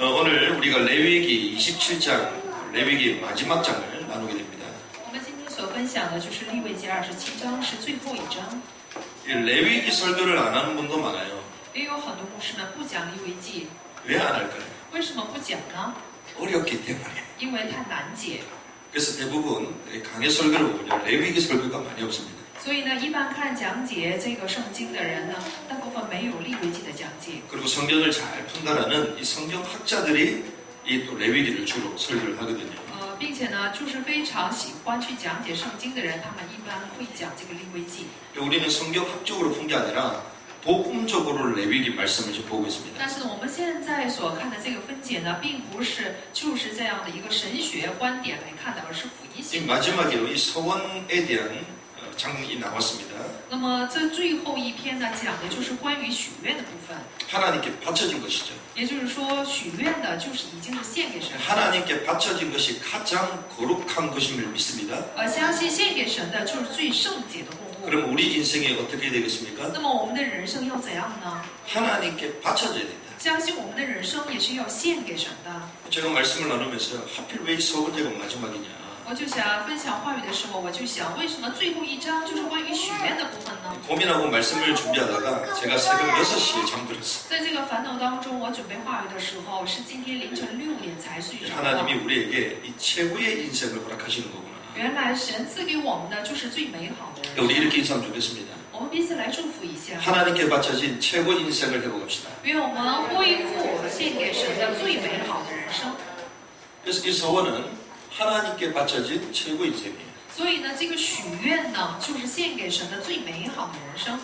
오늘 우리가 레위기 27장, 레위기 마지막 장을 나누게 됩니다. 我们今天所分享的就是利未记27章，是最后一章。 레위기 설교를 안 하는 분도 많아요. 也有很多牧师们不讲利未记， 왜 안 할까요? 为什么不讲呢？ 어렵기 때문에. 因为太难解。 그래서 대부분 강의 설교를 보면 레위기 설교가 많이 없습니다. 所以呢，一般看讲解这个圣经的人呢，大部分没有利未记的讲解。 그리고 성경을 잘 푼다라는 이 성경 학자들이 이 또 레위기를 주로 설교를 하거든요. 并且呢，就是非常喜欢去讲解圣经的人，他们一般会讲这个利未记。 우리는 성경 학적으로 푼 게 아니라 복음적으로 레위기 말씀을 좀 보고 있습니다. 但是呢，我们现在所看的这个分解呢，并不是就是这样的一个神学观点来看的，而是福音 이 性。 마지막에 이 서원에 대한 장이 나왔습니다. 那么这最后一篇呢，讲的就是关于许愿的部分。 하나님께 바쳐진 것이죠. 也就是说，许愿的就是已经是献给神的。 하나님께 바쳐진 것이 가장 거룩한 것임을 믿습니다. 相信献给神的就是最圣洁的供物。 그럼 우리 인생이 어떻게 되겠습니까? 那么我们的人生要怎样呢？ 하나님께 바쳐져야 된다. 相信我们的人生也是要献给神的。 제가 말씀을 나누면서 하필 왜 서원제가 마지막이냐? 我就想分享话语的时候，我就想，为什么最后一章就是关于许愿的部分呢？ 고민하고 말씀을 준비하다가 제가 새벽 6시에 잠들었어요. 在这个烦恼当中，我准备话语的时候，是今天凌晨6点才睡着的。 하나님이 우리에게 이 최고의 인생을 허락하시는 거구나. 原来神赐给我们的就是最美好的人 우리 生。 이렇게 인사하면 좋겠습니다. 我们彼此来祝福一下， 하나님께 바쳐진 최고 인생을 해보갑시다. 愿我们恢复献给神的最美好的人生。 그래서 이 서원은 하나님께 바쳐진 최고 인생이에요. 所以呢，这个许愿呢，就是献给神的最美好的人生。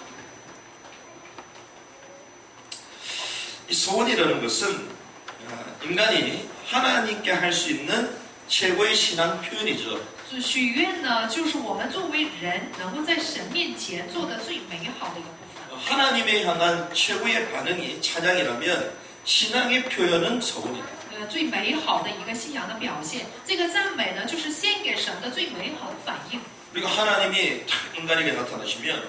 이 서원이라는 것은 인간이 하나님께 할 수 있는 최고의 신앙 표현이죠. 许愿呢，就是我们作为人能够在神面前做的最美好的一个部分。 하나님에 향한 최고의 반응이 찬양이라면 신앙의 표현은 서원이다. 最美好的一个信仰的表现，这个赞美呢，就是献给神的最美好的反应。 그리고 하나님이 인간에게 나타나시면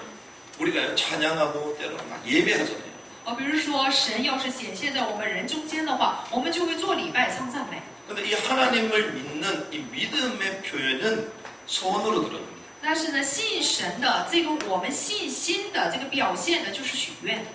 우리가 찬양하고 때로 막 예배하잖아요. 比如说神要是显现在我们人中间的话，我们就会做礼拜、唱赞美。 근데 이 하나님을 믿는 이 믿음의 표현은 서원으로 들어갑니다. 但是呢，信神的这个我们信心的这个表现呢，就是许愿。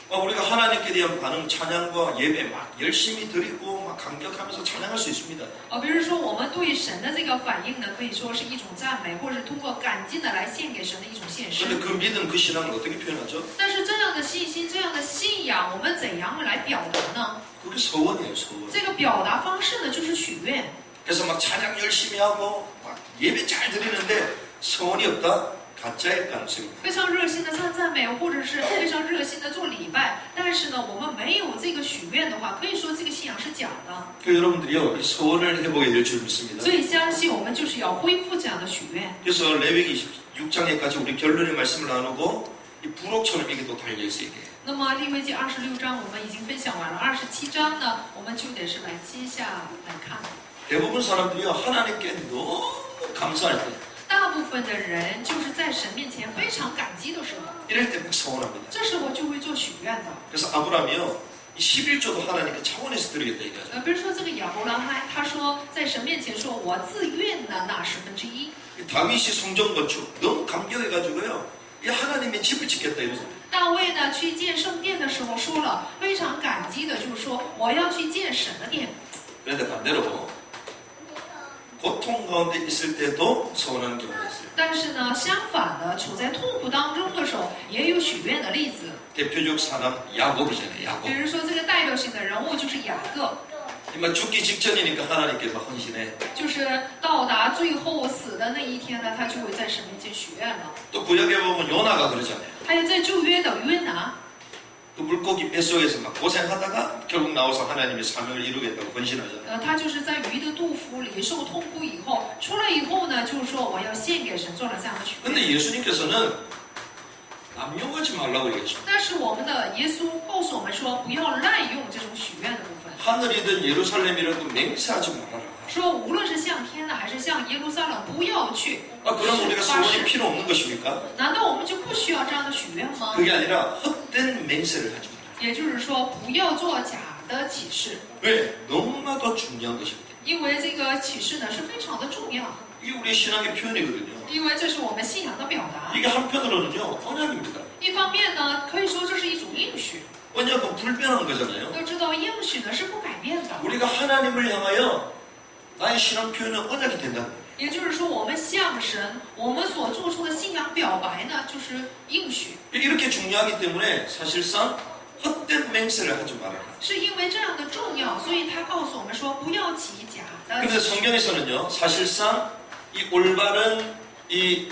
우리가 하나님께 대한 반응, 찬양과 예배 막 열심히 드리고 막 감격하면서 찬양할 수 있습니다. 比如说我们对神的这个反应呢，可以说是一种赞美，或者是通过感激的来献给神的一种献 그런데 身。 그 믿음, 그 신앙을 어떻게 표현하죠? 但是这样的信心、这样的信仰，我们怎样来表达呢？ 그게 서원이에요, 서원. 这个表达方式呢，就是许愿。 그래서 막 찬양 열심히 하고 막 예배 잘 드리는데 서원이 없다? 가짜일 가능성입니다. 非常热心的唱赞美，或者是非常热心的做礼拜，但是呢，我们没有这个许愿的话，可以说这个信仰是假的。 그 여러분들이요, 이 서원을 해보게 될 줄 믿습니다. 所以相信我们就是要恢复这样的许愿。 그래서 레위기 26장에까지 우리 결론의 말씀을 나누고 이 부록처럼 이게 또 달려있어요, 이게. 那么利未记26章我们已经分享完了，27章呢，我们就得是来接下来看。 대부분 사람들이요, 하나님께 너무 감사할 때 大部分的人就是在神面前非常感激的时候， 이럴 때 막 서원합니다. 这时候就会做许愿的。 그래서 아브라함이요, 이 11조도 하나님께 차원에서 드리겠다 이거죠. 比如说这个亚伯拉罕，他说在神面前说，我自愿的那1/10。 다윗이 성전 건축 너무 감격해가지고요, 이 하나님의 집을 짓겠다 이러죠. 大卫呢去建圣殿的时候说了，非常感激的，就是说我要去建神的殿。 그런데 반대로 고통 가운데 있을 때도 서원하는 경우가 있어요. 但是呢，相反的，处在痛苦当中的时候，也有许愿的例子。 대표적 사람 야곱이잖아요, 야곱. 比如说这个代表性的人物就是雅各， 막 죽기 직전이니까 하나님께 막 헌신해. 就是到达最后死的那一天呢，他就会在神面前许愿了。 또 구약에 보면 요나가 그러잖아요. 还有在旧约的约拿， 그 물고기 뱃속에서 막 고생하다가 결국 나와서 하나님의 사명을 이루겠다고 헌신하잖아요. 他就是在鱼的肚腹里受痛苦以后，出来以后呢，就是说我要献给神，做了这样的许愿。 근데 예수님께서는 남용하지 말라고 얘기하죠. 但是我们的耶稣告诉我们说，不要滥用这种许愿的部分。 하늘이든 예루살렘이라도 맹세하지 말아라. 说无论是向天的还是向耶路撒冷，不要去 그럼 우리가 发 소원이 誓。 필요 없는 것입니까? 难道我们就不需要这样的许愿吗？ 그게 아니라 헛된 맹세를 하지 마라. 也就是说，不要做假的启示， 왜? 너무나도 중요한 것이기 때문에. 因为这个启示呢是非常的重要， 이게 우리 신앙의 표현이거든요. 因为这是我们信仰的表达。 이게 한편으로는요, 언약입니다. 一方面呢，可以说这是一种应许， 언약은 불변한 거잖아요. 都知道应许呢是不改变的， 우리가 하나님을 향하여 나의 신앙 표현은 언약이 된다는 거예요. 也就是说我们向神，我们所做出的信仰表白呢就是应许， 이렇게 중요하기 때문에 사실상 헛된 맹세를 하지 말아라. 是因为这样的重要，所以他告诉我们说不要起假的 그런데 誓。 성경에서는요, 사실상 이 올바른 이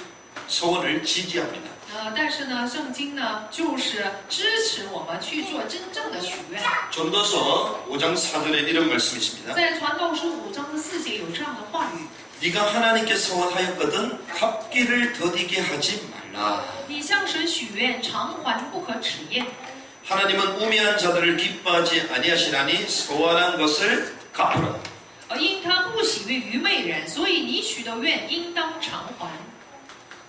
서원을 지지합니다. 但是呢，圣经呢就是支持我们去做真正的许愿。 전도서 5장 4절에 이런 말씀이 있습니다. 在传道书5章的4节有这样的话语： 네가 하나님께 서원하였거든 갚기를 더디게 하지 말라. 你向神许愿，偿还不可迟延。 하나님은 우매한 자들을 기뻐하지 아니하시나니 서원한 것을 갚으라. 因他不喜悦愚昧人，所以你许的愿应当偿还。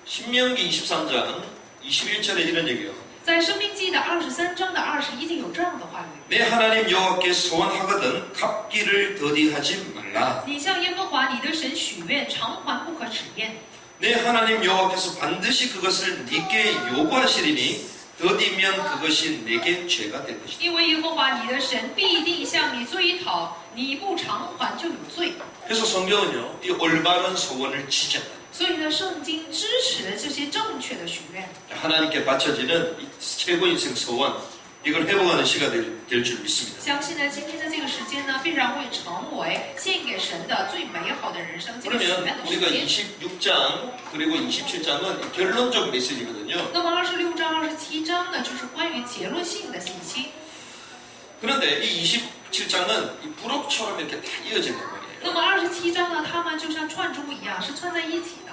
신명기 23장 21절에 이런 얘기예요. 在申命记的23章的21节有这样的话语： 내 하나님 여호와께 서원하거든 갚기를 더디하지 말라. 你向耶和华你的神许愿，偿还不可迟延。 내 하나님 여호와께서 반드시 그것을 네게 요구하시리니 더디면 그것이 내게 죄가 될 것이다. 因为耶和华你的神必定向你追讨，你不偿还就有罪。 그래서 성경은요, 이 올바른 서원을 지지한다. 所以呢，圣经支持这些正确的许愿。 하나님께 바쳐지는 이 최고 인생 서원, 이걸 회복하는 시가 될 줄 믿습니다. 相信呢，今天的这个时间呢，必然会成为献给神的最美好的人生这个许愿 그러면 的时 우리가 间。 26장 그리고 27장은 결론적 메시지거든요. 那么26章、27章呢，就是关于结论性的信息。 그런데 이 27장은 이 부록처럼 이렇게 다 이어진단 말이에요. 那么27章呢，它们就像串珠一样，是串在一起的。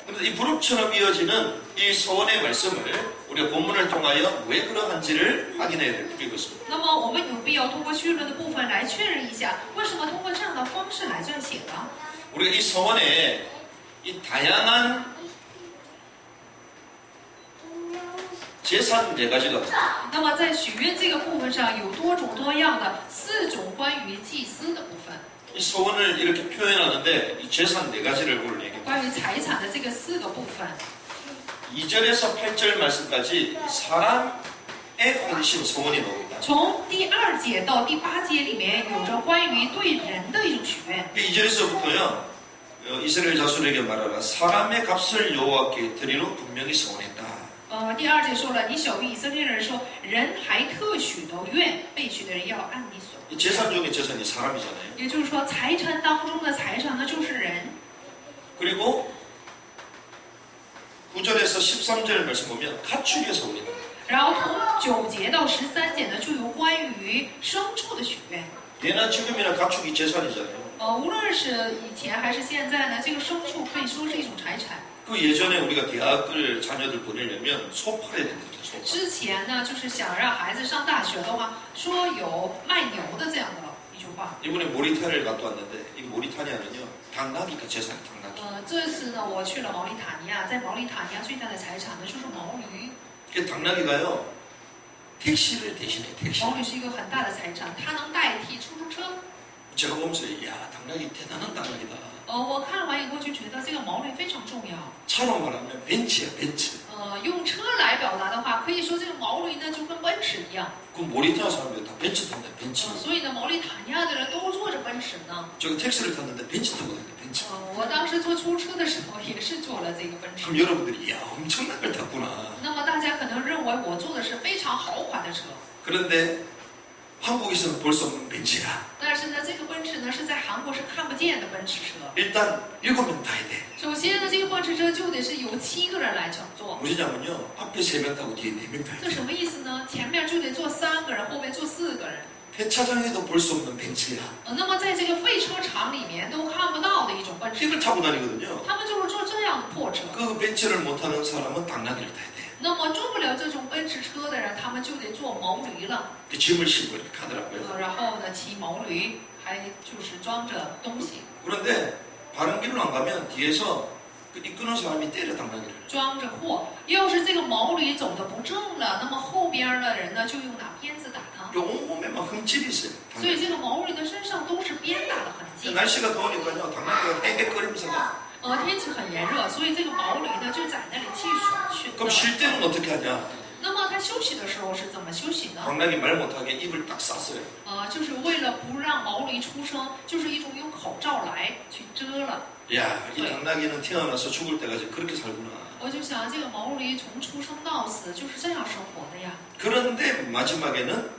그런데 이 부록처럼 이어지는 이 서원의 말씀을 우리가 본문을 통하여 왜 그러한지를 확인해야 될 필요가 있습니다. 那么我们有必要通过绪论的部分来确认一下，为什么通过这样的方式来撰写的？ 우리가 이 서원에 이 다양한 재산 4가지가 있습니다. 那么在许愿这个部分上，有多种多样的4种关于祭司的部分， 이 서원을 이렇게 표현하는데 이 재산 4가지를 오늘 얘기합니다. 关于财产的这个4个部分。 2절에서 8절 말씀까지 사람에 관심 서원이 나옵니다. 从第2节到第8节里面，有着关于对人的一种许愿。 2절에서부터요, 이스라엘 자손에게 말하라. 사람의 값을 여호와께 드리로 분명히 서원했다. 第2节说了，你小于以色列人说，人还特许的愿，被许的人要按你所。 이 재산 중에 재산이 사람이잖아요. 也就是说，财产当中的财产呢，就是人。 그리고 9절에서 13절 말씀 보면 가축의 서원이다. 然后从9节到13节呢，就有关于牲畜的许愿。 예나 지금이나 가축이 재산이잖아요. 无论是以前还是现在呢，这个牲畜可以说是一种财产。 그 예전에 우리가 대학을 자녀들 보내려면 소 팔아야 된다. 소 팔. 之前呢，就是想让孩子上大学的话，说有卖牛的这样的一句话。 이번에 모리타니아를 갔다 왔는데 이 모리타니아는요, 당나귀가 재산이 당나귀. 这次呢，我去了毛里塔尼亚，在毛里塔尼亚最大的财产呢就是毛驴。 그 당나귀가요, 택시를 대신해 택시. 毛驴是一个很大的财产，它能代替出租车。 제가 보면서 야 당나귀 대단한 당나귀다. 我看完以后就觉得这个毛驴非常重要。 차로 말하면 벤츠야 벤츠. 用车来表达的话，可以说这个毛驴呢就跟奔驰一样。 그 모리타니아 사람들 다 벤츠 탄다 벤츠. 所以呢，毛里塔尼亚的人都坐着奔驰呢。 저기 택시를 탔는데 벤츠 타고 다닌다 벤츠. 我当时坐出租车的时候也是坐了这个奔驰。 그럼 여러분들이 야 엄청난 걸 탔구나. 那么大家可能认为我坐的是非常豪华的车， 그런데 한국에서는 볼 수 없는 벤츠야. 但是呢，这个奔驰呢是在韩国是看不见的奔驰车。 일단 7명 타야 돼. 首先呢，这个奔驰车就得是有7个人来乘坐。 뭐냐면요 앞에 3명 타고 뒤에 4명 타야 这 돼. 什么意思呢？前面就得坐3个人，后面坐4个人。 폐차장에도 볼 수 없는 벤츠야. 那么在这个废车场里面都看不到的一种奔驰， 이걸 타고 다니거든요. 他们就是坐这样的破车。 그 벤츠를 못 타는 사람은 당나귀를 타야 돼. 那么坐不了这种奔驰车的人，他们就得坐毛驴了。 그 짐을 싣고 이렇게 가더라고요. 然后呢，骑毛驴，还就是装着东西。 그런데 바른 길로 안 가면 뒤에서 그 이끄는 사람이 때려 당나귀를. 装着货。要是这个毛驴走的不正了，那么后边的人呢就用拿鞭子打他。 요 온몸에 막 흠집이 있어요. 所以这个毛驴的身上都是鞭打的痕迹。 날씨가 더우니까요. 당나귀가 헤헤거리면서 막. 天气很炎热，所以这个毛驴呢就在那里气喘 그럼 的。 쉴 때는 어떻게 하냐? 那么它休息的时候是怎么休息呢？ 당나귀 말 못하게 입을 딱 쌌어요. 就是为了不让毛驴出声，就是一种用口罩来去遮了。 야, 이 당나귀는 태어나서 죽을 때까지 그렇게 살구나. 我就想，这个毛驴从出生到死就是这样生活的呀。 그런데 마지막에는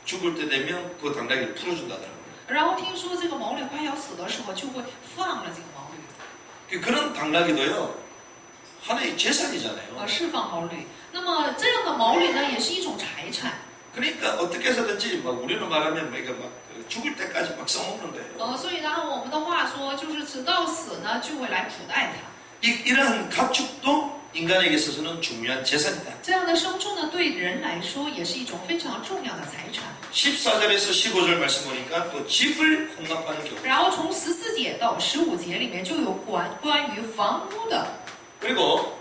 죽을 때 되면 그 당나귀를 풀어준다더라고요. 然后听说这个毛驴快要死的时候，就会放了这个毛驴， 그런 당나귀도요, 하나의 재산이잖아요. 释放毛驴。那么这样的毛驴呢，也是一种财产。 그러니까 어떻게 해서든지 막 우리는 말하면 이거 막 죽을 때까지 막 써먹는 거예요. 所以按我们的话说，就是直到死呢，就会来苦待它。 이러한 가축도 인간에게 있어서는 중요한 재산이다. 这样的牲畜呢，对人来说也是一种非常重要的财产。 14절에서 15절 말씀 보니까 또 집을 혼납하는 경우. 然后从14节到15节里面就有关于房屋的。 그리고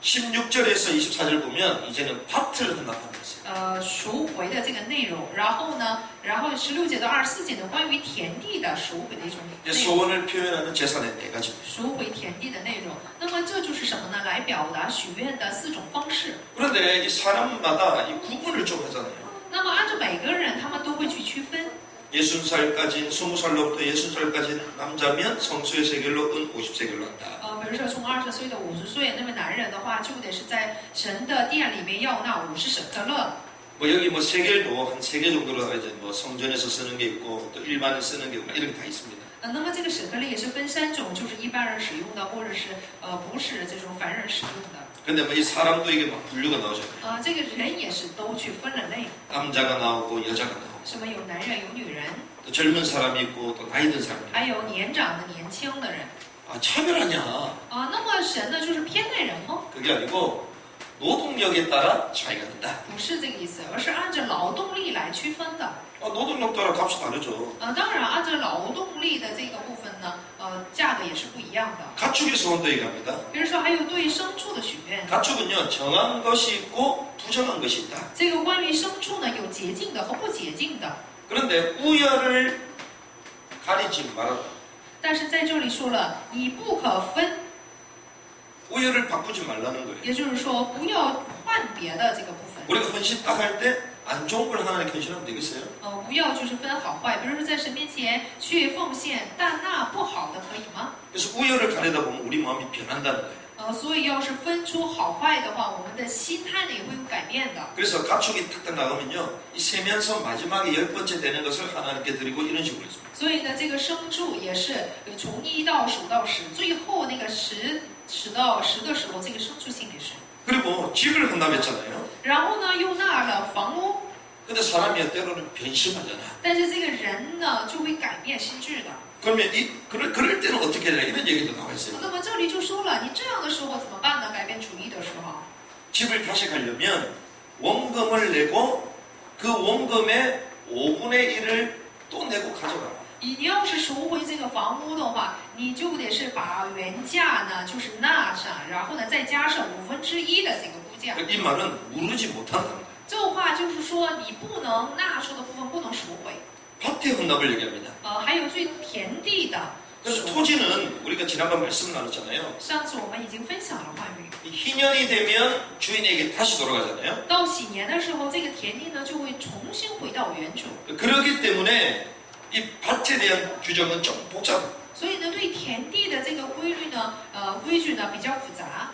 16절에서 24절 보면 이제는 밭을 혼납하는 것이에요. 赎回的这个内容。然后16节到24节呢，关于田地的赎回的一种内容。 소원을 표현하는 재산의 4가지. 赎回田地的内容。那么这就是什么呢？来表达许愿的4种方式。 그런데 이 사람마다 이 구분을 좀 하잖아요. 那么按照每个人，他们都会去区分。 60살까지 20살로부터 60살까지 남자면 성수의 세겔로 은 50세겔로 한다. 比如说从20岁到50岁，那么男人的话就得是在神的殿里面要纳50舍克勒。 뭐 여기 뭐 세겔도 한 3개 정도로 이제 뭐 성전에서 쓰는 게 있고 또 일반에 쓰는 게 있고 이런 게 다 있습니다. 那么这个舍克勒也是分3种，就是一般人使用的，或者是不是这种凡人使用的。 근데 뭐 이 사람도 이게 막 분류가 나오잖아요. 这个人也是都去分了类， 남자가 나오고 여자가 나오고 什么有男人有女人， 또 젊은 사람이 있고 또 나이 든 사람이 있고. 还有年长的年轻的人。 아 차별하냐? 那么神呢就是偏待人吗？ 그게 아니고 노동력에 따라 차이가 난다. 不是这个意思，而是按照劳动力来区分的。 노동력 따라 값이 다르죠. 当然按照劳动力的这个部分呢，价格也是不一样的。 가축의 소원도 얘기합니다. 比如说还有对牲畜的许愿， 가축은요 정한 것이 있고 부정한 것이 있다. 这个关于牲畜呢有洁净的和不洁净的。 그런데 우열을 가리지 말아라. 但是在这里说了，你不可分， 우열을 바꾸지 말라는 거예요. 也就是说不要换别的这个部分。 우리가 헌신 딱 할 때 안 좋은 걸 하나님께 헌신하면 되겠어요? 不要就是分好坏，比如说在神面前去奉献，但那不好的可以吗？ 그래서 우열을 가리다 보면 우리 마음이 변한다는 거예요. 所以要是分出好坏的话，我们的心态呢也会有改变的。 그래서 가축이 탁탁 나가면요, 이 세면서 마지막에 10번째 되는 것을 하나님께 드리고 이런 식으로 했습니다. 所以呢，这个牲畜也是从1到数到10，最后那个10到10的时候，这个牲畜心里是。 그리고 집을 헌납했잖아요. 然后呢，又纳了房屋， 근데 사람이 때로는 변심하잖아. 但是这个人呢就会改变心智的。 그러면 그럴 때는 어떻게 해야 되나 이런 얘기도 나와 있어요. 那么这里就说了，你这样的时候怎么办呢？改变主意的时候， 집을 다시 가려면 원금을 내고 그 원금의 5분의 1을 또 내고 가져가라. 你要是赎回这个房屋的话，你就得是把原价呢就是纳上，然后呢再加上1/5的这个估价。 이 말은 무르지 못한다. 这话就是说，你不能纳出的部分不能赎回。 밭의 헌납을 얘기합니다. 还有对田地的。 그래서 토지는 우리가 지난번 말씀 나눴잖아요. 上次我们已经分享了话语。 희년이 되면 주인에게 다시 돌아가잖아요. 到喜年的时候，这个田地呢就会重新回到原主。 그렇기 때문에 이 밭에 대한 규정은 좀 복잡해요. 所以呢，对田地的这个规矩呢，规矩呢比较复杂。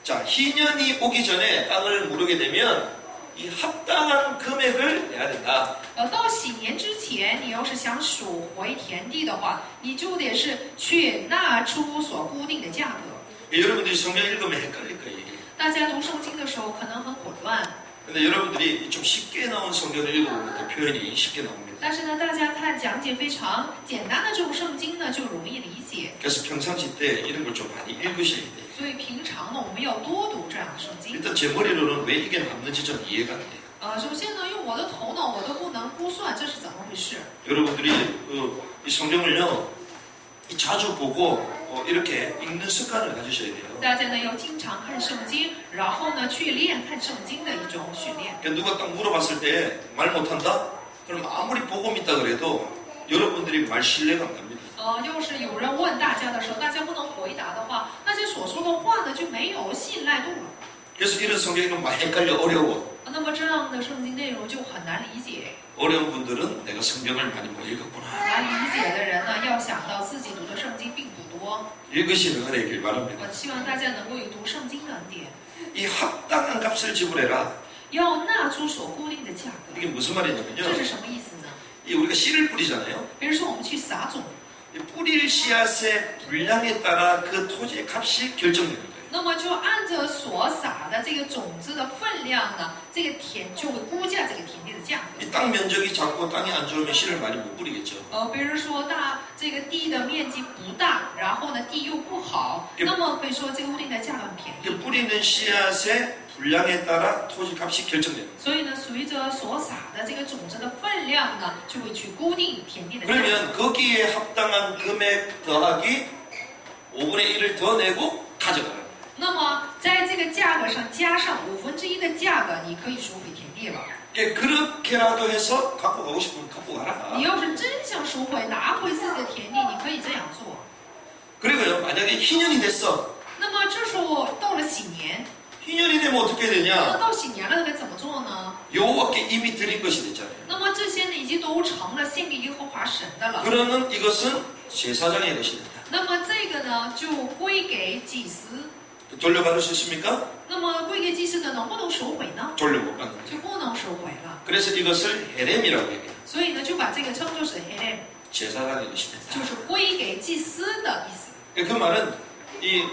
자, 희년이 오기 전에 땅을 무르게 되면 이 합당한 금액을 내야 된다. 到喜年之前，你要是想赎回田地的话，你就得是去纳出所固定的价格。 여러분들이 성경 읽으면 헷갈릴 거예요. 大家读圣经的时候可能很混乱， 근데 여러분들이 좀 쉽게 나온 성경을 읽어보면 또 표현이 쉽게 나옵니다. 但是呢，大家看讲解非常简单的这种圣经呢，就容易理解。 그래서 평상시 때 이런 걸 좀 많이 읽으셔야 돼요. 所以平常呢，我们要多读这样的圣经。 일단 제 머리로는 왜 이게 남는지 좀 이해가 안 돼요. 首先呢，用我的头脑我都不能估算这是怎么回事。 여러분들이 이 성경을요 자주 보고 이렇게 읽는 습관을 가지셔야 돼요. 大家呢要经常看圣经，然后呢去练看圣经的一种训练。 그러니까 누가 딱 물어봤을 때 말 못한다? 그럼 아무리 복음 있다 그래도 여러분들이 말 신뢰가 안 갑니다. 要是有人问大家的时候，大家不能回答的话，那些所说的话呢就没有信赖度了。 그래서 이런 성경이 많이 헷갈려 어려워. 那么这样的圣经内容就很难理解。 어려운 분들은 내가 성경을 많이 못 읽었구나. 难理解的人呢，要想到自己读的圣经并不多。 읽으시는 은혜이길 바랍니다. 希望大家能够有读圣经的恩典， 이 합당한 값을 지불해라. 要纳出所固定的价格。 이게 무슨 말이냐면요. 这是什么意思呢？ 이 우리가 씨를 뿌리잖아요. 比如说我们去撒种， 이 뿌릴 씨앗의 분량에 따라 그 토지의 값이 결정되는 거예요. 那么就按着所撒的这个种子的分量呢，这个田就会估价这个田地的价格。 이 땅 면적이 작고 땅이 안 좋으면 씨를 많이 못 뿌리겠죠. 比如说这个地的面积不大，然后呢地又不好，那么可以说这个固定的价格很便宜。 그 뿌리는 씨앗의 분량에 따라 토지 값이 결정됩니다. 所以呢，随着所撒的这个种子的分量呢，就会去固定田地的价格。 그러면 거기에 합당한 금액 더하기 5분의 1을 더 내고 가져가요. 那么在这个价格上加上1/5的价格，你可以赎回田地了。 그렇게라도 해서 갖고 가고 싶으면 갖고 你 가라. 要是真想赎回拿回自己的田地，你可以这样做。 그리고요, 만약에 희년이 됐어. 那么这时候到了喜年， 희년이 되면 어떻게 那 되냐? 到喜年了该怎么做呢？ 여호와께 이미 드린 것이 됐잖아요. 那么这些呢已经都成了献给耶和华神的了。 그러면 이것은 제사장의 것이 된다. 那么这个呢就归给祭司。 돌려받을 수 있습니까? 那么归给祭司的能不能收回呢？ 돌려 못 받는 거예요. 就不能收回了。 그래서 이것을 헤렘이라고 얘기해요. 所以呢就把这个称作是 herem， 제사장의 것이 된다. 就是归给祭司的意思。 그 말은 이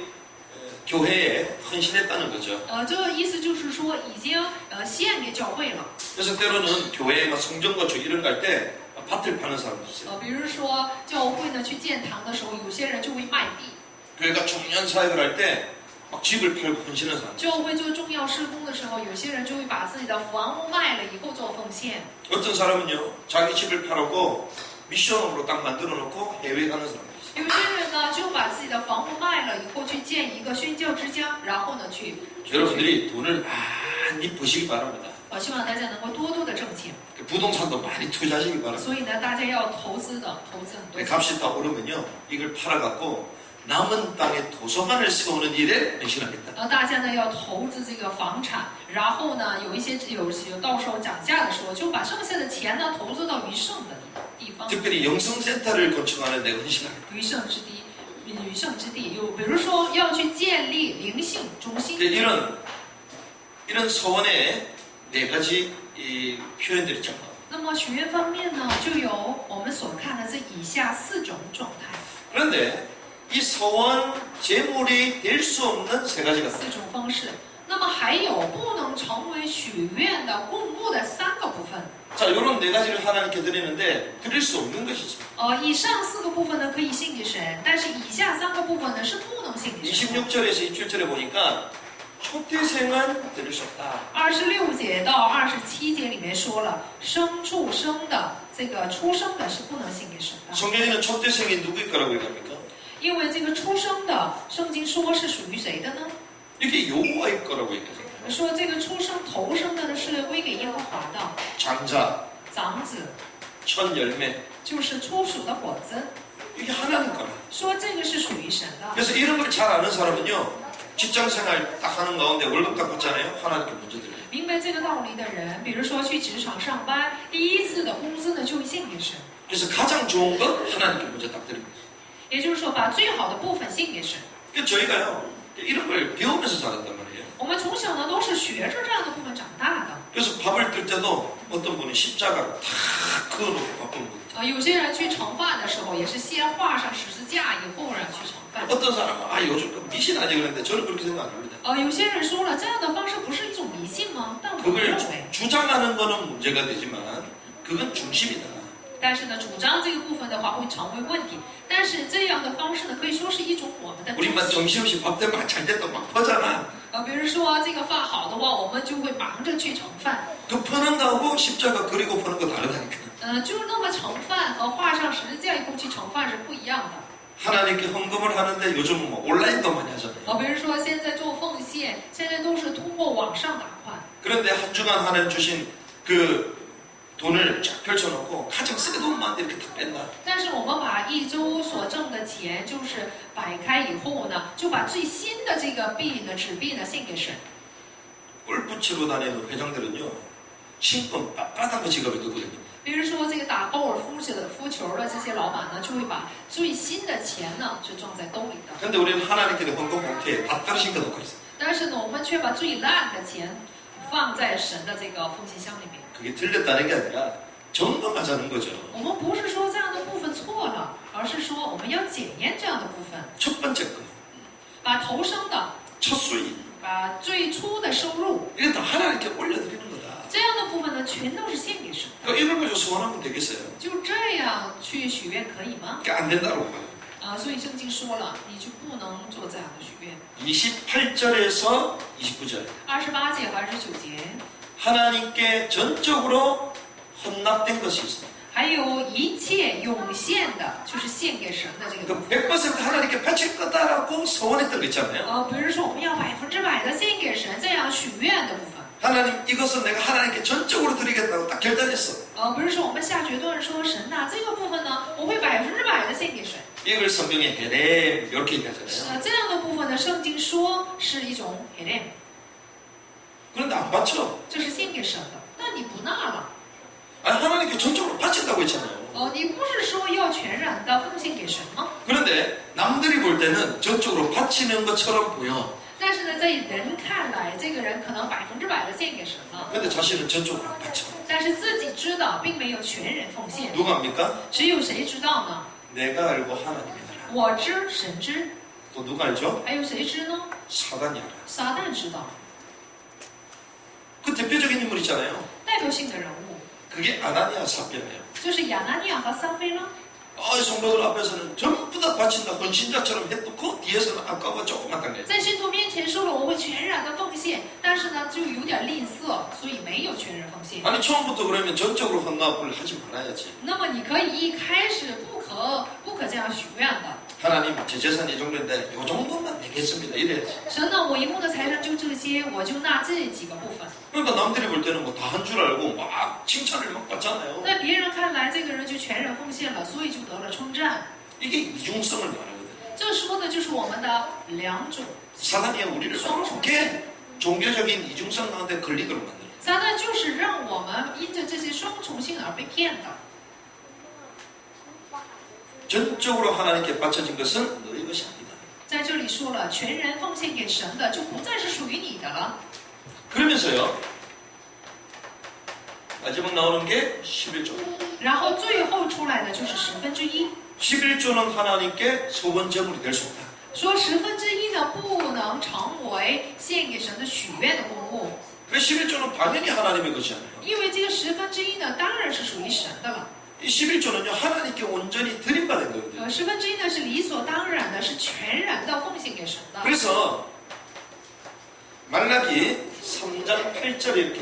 교회에 헌신했다는 거죠. 这个意思就是说已经献给教会了。 그래서 때로는 교회에 막 성전 건축 이런 거 할 때 밭을 파는 사람도 있어요. 比如说教会呢去建堂的时候，有些人就会卖地。 교회가 중요한 사역을 할 때 막 집을 팔고 헌신하는 사람. 教会做重要施工的时候，有些人就会把自己的房屋卖了以后做奉献。 어떤 사람은요, 자기 집을 팔고 미션으로 딱 만들어 놓고 해외 가는 사람도 있어요. 有些人呢就把自己的房屋卖了以后去建一个宣教之家，然后呢去。 여러분들이 돈을 많이 버시기 바랍니다. 我希望大家能够多多的挣钱， 부동산도 많이 투자하시기 바랍니다. 所以呢，大家要投资很多。 값이 다 오르면요, 이걸 팔아갖고 남은 땅에 도서관을 세우는 일에 헌신하겠다. 大家呢要投资这个房产，然后呢有到时候涨价的时候，就把剩下的钱呢投资到余剩的地方。 특별히 영성센터를 건축하는 데 헌신하겠다. 余剩之地，余剩之地有，比如说要去建立灵性中心。 이런 소원의 4가지 이 표현들이 있죠. 那么许愿方面呢，就有我们所看的这以下4种状态。 그런데 이 소원 제물이 될 수 없는 3가지가 있어요. 4种方式。那么还有不能成为许愿的供物的3个部分。 자, 이런 4가지를 하나님께 드리는데 드릴 수 없는 것이 있습니다. 以上4个部分呢可以献给神，但是以下3个部分呢是不能献给神。 26절에서 27절에 보니까 초태생은 드릴 수 없다. 26节到27节里面说了，牲畜生的这个出生的是不能献给神的。 성경에는 초태생이 누구일 거라고 얘기합니까? 因为这个出生的，圣经说是属于谁的呢？ 이게 여호와일 거라고 얘기하잖아요. 说这个出生头生的呢是归给耶和华的， 장자, 长子 첫 열매, 就是初熟的果子， 이게 하나님 거라. 说这个是属于神的。 그래서 이런 걸 잘 아는 사람은요, 직장생활 딱 하는 가운데 월급 딱 받잖아요. 하나님께 먼저 드려요. 明白这个道理的人，比如说去职场上班，第一次的工资呢就会献给神， 그래서 가장 좋은 것 하나님께 먼저 딱 드립니다. 也就是说把最好的部分献给神。 그러니까 저희가요, 이런 걸 배우면서 자랐단 말이에요. 我们从小呢都是学着这样的部分长大的。 그래서 밥을 뜰 때도 어떤 분이 십자가를 다 그어놓고 밥 먹는 거죠. 有些人去盛饭的时候，也是先画上十字架，以后让去盛饭。 어떤 사람은 요즘 미신 아니고 그랬는데 저는 그렇게 생각 안 합니다. 有些人说了，这样的方式不是一种迷信吗？但我不认 그걸 为。 주장하는 거는 문제가 되지만 그건 중심이다. 但是呢，主张这个部分的话会成为问题。但是这样的方式呢，可以说是一种我们的中 우리만 心。 정신없이 밥 때문에 잘 됐다 막 퍼잖아. 比如说这个饭好的话，我们就会忙着去盛饭。 그 퍼는 거하고 십자가 그리고 퍼는 거 다르다니까. 就那么盛饭和画上十字架以后去盛饭是不一样的。 하나님께 헌금을 하는데 요즘은 뭐 온라인도 많이 하잖아요. 比如说现在做奉献，现在都是通过网上打款。 그런데 한 주간 하나님 주신 그 돈을 쫙 펼쳐놓고 가장 쓰게 돈 많은데 이렇게 다 뺀다. 但是我们把一周所挣的钱，就是摆开以后呢，就把最新的这个币呢、纸币呢献给神。 골프 치러 다니는 회장들은요, 신금 빳빳한 거 지갑에 넣거든요. 比如说这个打高尔夫球的这些老板呢，就会把最新的钱呢是装在兜里的。 근데 우리는 하나님께 헌금 봉투에 다 떨어진 거 넣고 있어요. 但是呢，我们却把最烂的钱放在神的这个奉献箱里面。 그게 틀렸다는 게 아니라 점검하자는 거죠. 我们不是说这样的部分错了，而是说我们要检验这样的部分， 첫 번째 거, 把头生的、 첫 수익. 把最初的收入， 이게 다 하나님께 올려드리는 거다. 这样的部分呢，全都是献给神的。 그러니까 이걸 가지고 소원하면 되겠어요? 就这样去许愿可以吗？ 그게 안 된다고 봐요. 所以圣经说了，你就不能做这样的许愿。 28절에서 29절. 28节和29节， 하나님께 전적으로 헌납된 것이 있습니다. 还有一切涌现的，就是献给神的这个部分。 그 100% 하나님께 바칠 거다라고 소원했던 거 있잖아요. 比如说我们要100%的献给神，这样许愿的部分。 하나님 이것은 내가 하나님께 전적으로 드리겠다고 딱 결단했어. 比如说我们下决断说，神呐，这个部分呢，我会100%的献给神。 이걸 성경에 헤렘 이렇게 얘기하잖아요. 这样的部分呢，圣经说是一种 helim， 그런데 안 바쳐. 这是献给神的。那你不纳了， 아니 하나님께 전적으로 바친다고 했잖아요. 你不是说要全然的奉献给神吗？ 그런데 남들이 볼 때는 전적으로 바치는 것처럼 보여. 但是呢，在人看来，这个人可能100%的献给神了， 근데 자신은 전적으로 안 바쳐. 但是自己知道，并没有全人奉献。 누가 합니까? 只有谁知道呢？ 내가 알고 하나님이 알아. 我知，神知， 또 누가 알죠? 还有谁知呢？ 사단이 알아. 撒旦知道。 그 대표적인 인물 있잖아요. 代表性的人物 그게 아나니아 삽비라예요. 就是亚拿尼亚和撒非拉。 성도들 앞에서는 전부 다 바친다 헌신자처럼 해도 그 뒤에서는 아까워 조금만 당겨. 在信徒面前说了我会全然的奉献，但是呢就有点吝啬，所以没有全然奉献。 아니 처음부터 그러면 전적으로 헌납을 하지 말아야지. 那么你可以一开始不可这样许愿的。 하나님 제 재산이 이 정도인데 이 정도만 내겠습니다 이래야지. 神呢，我一共的财产就这些，我就纳这几个部分。 그러니까 남들이 볼 때는 뭐 다 한 줄 알고 막 칭찬을 막 받잖아요. 在别人看来，这个人就全然奉献了，所以就得了称赞。 이게 이중성을 말하거든요. 这说的就是我们的两种。 사단이 우리를 그렇게 종교적인 이중성 가운데 걸리도록 만들어요. 撒旦就是让我们因着这些双重性而被骗的。 전적으로 하나님께 바쳐진 것은 너희 것이 아니다. 在这里说了，全然奉献给神的，就不再是属于你的了。 그러면서요. 마지막 나오는 게 11조. 然后最后出来的就是1/10。 11조는 하나님께 소원 제물이 될 수 없다. 说1/10呢，不能成为献给神的许愿的公物， 왜 11조는 당연히 하나님의 것이잖아요. 因为这个1/10呢，当然是属于神的了。 이 11조는요 하나님께 온전히 드림받은 거거든요. 1/10呢是理所当然的，是全然的奉献给神的。 그래서 말라기 3장 8절에 이렇게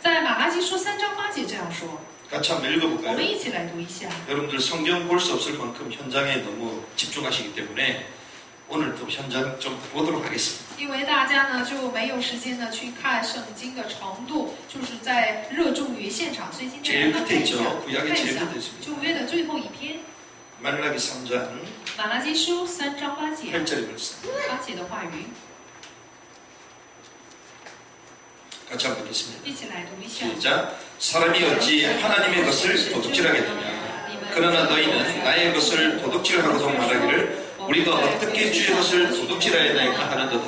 在马拉基书3章8节这样说， 같이 한번 我 읽어볼까요? 们一起来读一下。 여러분들 성경 볼 수 없을 만큼 현장에 너무 집중하시기 때문에 오늘 또 현장 좀 보도록 하겠습니다. 因为大家呢就没有时间呢去看圣经的程度，就是在热衷于现场，所以今天我们看一下，旧约的最后一篇， 말라기 3장 马拉基书3章8节 8절의 말씀 8节的话语， 같이 한번 읽겠습니다. 一起来读一下。 시작. 사람이 어찌 하나님의 것을 도둑질하겠느냐. 그러나 너희는 나의 것을 도둑질하고도 말하기를 우리가 어떻게 주의 것을 도둑질하였나이까 하는도다.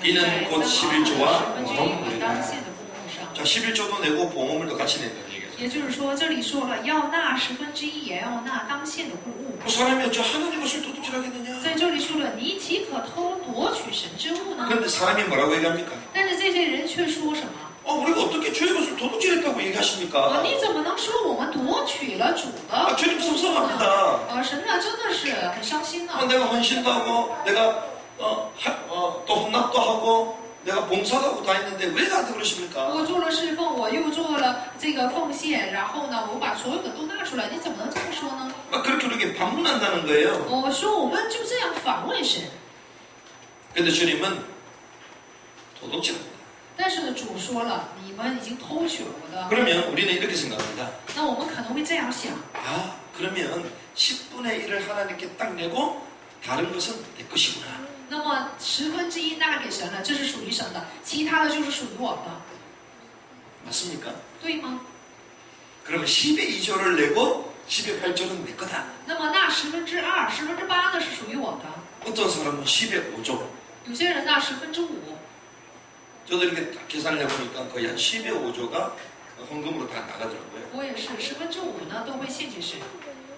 이는 곧 11조와 봉헌물이다. 자, 11조도 내고 봉헌물도 같이 낸다는 얘기죠. 也就是说，这里说了要纳1/10，也要纳当献的供物。 사람이 어찌 하나님의 것을 도둑질하겠느냐. 在这里说了，你岂可偷夺取神之物呢？ 그런데 사람이 뭐라고 얘기합니까? 但是这些人却说什么？ 우리가 어떻게 주의 것을 도둑질했다고 얘기하십니까? 你怎么能说我们夺取了主的？ 주님 섭섭합니다. 神呢真的是很伤心呢。 내가 헌신도 하고 내가 또 헌납도 하고 내가 봉사도 하고 다 했는데 왜 나한테 그러십니까? 我做了侍奉，我又做了这个奉献，然后呢，我把所有的都纳出来，你怎么能这么说呢？ 그렇게 우리에게 반문한다는 거예요. 我说我们就这样反问神， 근데 주님은 도둑질합니다. 但是呢，主说了，你们已经偷取了我的。 그러면 우리는 이렇게 생각합니다. 那我们可能会这样想， 아, 그러면 10분의 1을 하나님께 딱 내고 다른 것은 내 것이구나. 那么1/10纳给神了，这是属于神的，其他的就是属于我的， 맞습니까? 对吗？ 그러면 10의 2조를 내고 10의 8조는 내 거다. 那么那2/10、8呢是属于我的， 어떤 사람은 10의 5조. 有些人那5/5， 저도 이렇게 딱 계산을 해보니까 거의 한 10의 5조가 헌금으로 다 나가더라고요. 我也是5/5呢都会献给神。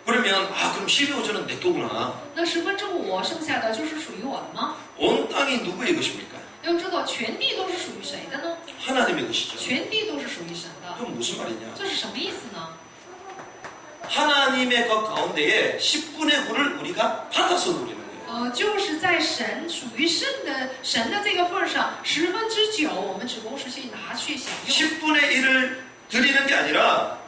그러면 아 그럼 10의 5조는 내 거구나. 那5/5剩下的就是属于我的吗？ 온 땅이 누구의 것입니까? 要知道，全地都是属于谁的呢？ 하나님의 것이죠. 全地都是属于神的， 그럼 무슨 말이냐? 这是什么意思呢？ 하나님의 것 가운데에 10분의 9를 우리가 받아서 누리는 거예요. 就是在神属于神的这个份上9/10，我们只供是去拿去享用。 10분의 1을 드리는 게 아니라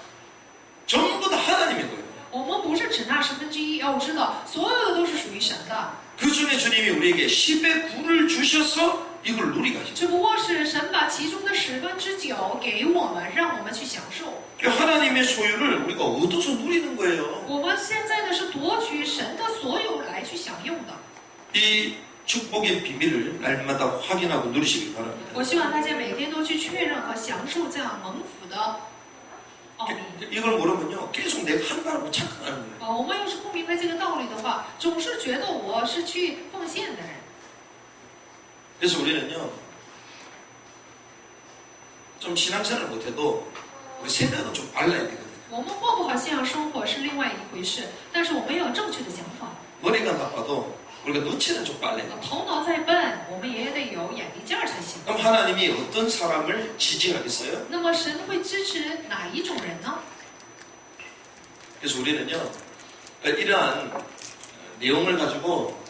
전부 다 하나님의 거예요. 我们不是只拿1/10，要知道所有的都是属于神的。 그 중에 주님이 우리에게 10의 9를 주셔서 이걸 누리게 하시죠. 只不过是神把其中的9/10给我们，让我们去享受。 하나님의 소유를 우리가 얻어서 누리는 거예요. 我们现在呢是夺取神的所有来去享用的。 이 축복의 비밀을 날마다 확인하고 누리시길 바랍니다. 我希望大家每天都去确认和享受这样蒙福的奥秘。 이걸 모르면요 계속 내가 한다고 착각하는 거예요. 我们要是不明白这个道理的话，总是觉得我是去奉献的人。 그래서 우리는요 좀 신앙생활을 못해도 우리 생각은 좀 빨라야 되거든요. 我们过不好信仰生活是另外一回事，但是我们要有正确的想法。 머리가 나빠도 우리가 눈치는 좀 빨라야 돼요. 头脑再笨，我们也得有眼力劲儿才行。 그럼 하나님이 어떤 사람을 지지하겠어요? 那么神会支持哪一种人呢？ 그래서 우리는요 이러한 내용을 가지고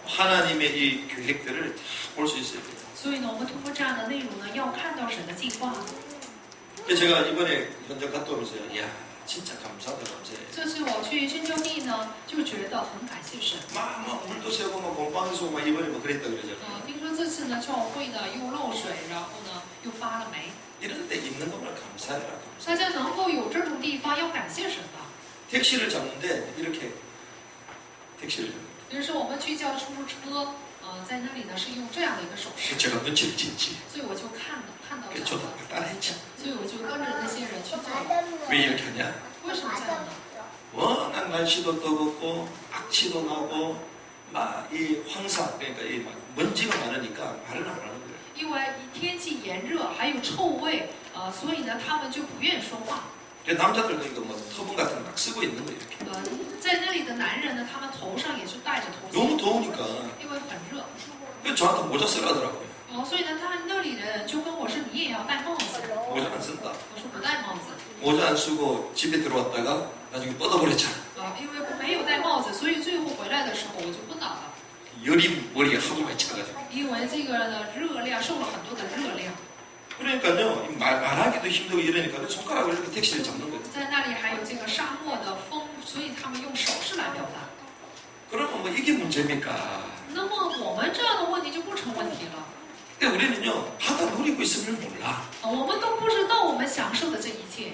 하나님의 이 계획들을 다 볼 수 있어야 돼요. 所以呢，我们通过这样的内容呢，要看到神的计划。 그래서 제가 이번에 현장 갔다 오면서요, 이야 진짜 감사하다 감사해. 这次我去宣教地呢，就觉得很感谢神。 막 물도 새고 막 공방에서 막 이번에 뭐 그랬다 그러죠. 听说这次呢，教会呢又漏水，然后呢又发了霉。 이런 데 있는 것만 감사해라. 大家能够有这种地方，要感谢神的。 택시를 잡는데 이렇게 택시를 잡는데 比如说我们去叫出租车，在那里呢是用这样的一个手势， 제가 눈치를 챘지. 所以我就看到这 그래서 样 저도 的， 따라했죠. 所以我就跟着那些人去做。 왜 이렇게 하냐? 为什么这样呢？ 워낙 날씨도 뜨겁고 악취도 나고 막 이 황사 그러니까 이 막 먼지가 많으니까 말을 안 하는 거예요. 因为天气炎热，还有臭味，所以呢他们就不愿意说话。 남자들도 이거 뭐 터분 같은 거 막 쓰고 있는 거예요. 이렇게. 在那里的男人呢，他们头上也是戴着头 너무 巾， 더우니까 因为很热。 그래서 저한테 모자 쓰라더라고요. 所以呢，他那里的人就跟我说，你也要戴帽子。 모자 안 쓴다. 我说不戴帽子， 모자 안 쓰고 집에 들어왔다가 나중에 뻗어버렸잖아. 因为我没有戴帽子，所以最后回来的时候我就昏倒了。 열이 머리에 하도 많이 차가지고. 因为这个呢热量受了很多的热量， 그러니까요 말하기도 힘들고 이러니까 손가락으로 이렇게 택시를 잡는 거예요. 在那里还有这个沙漠的风，所以他们用手势来表达。 그러면 뭐 이게 문제입니까? 那么我们这样的问题就不成问题了。 근데 우리는요 받아 누리고 있음을 몰라. 我们都不知道我们享受的这一切。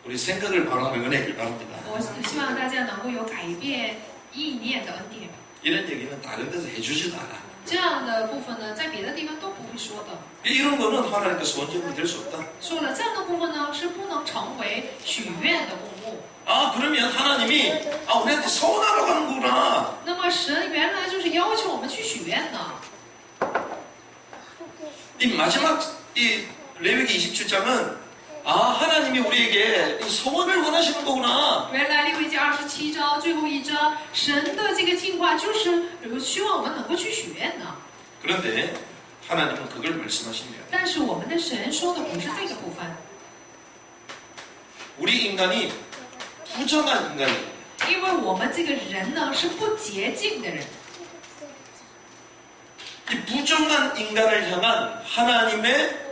우리 생각을 바라는 은혜길 바랍니다. 我希望大家能够有改变意念的恩典。 이런 얘기는 다른 데서 해주지도 않아. 这样的部分呢，在别的地方都不会说的。 이런 거는 하나님께서 원정이 될 수 없다. 说了这样的部分呢，是不能成为许愿的公务。 아 그러면 하나님이 우리한테 서운하러 가는 거구나. 那么神原来就是要求我们去许愿的。 이 마지막 이 레위기 27장은 하나님이 우리에게 이 소원을 원하시는 거구나. 原来利未记27章最后一章，神的这个计划就是希望我们能够去许愿的。 그런데 하나님은 그걸 말씀하십니다. 但是我们的神说的不是这个部分， 우리 인간이 부정한 인간이에요. 因为我们这个人呢是不洁净的人。 이 부정한 인간을 향한 하나님의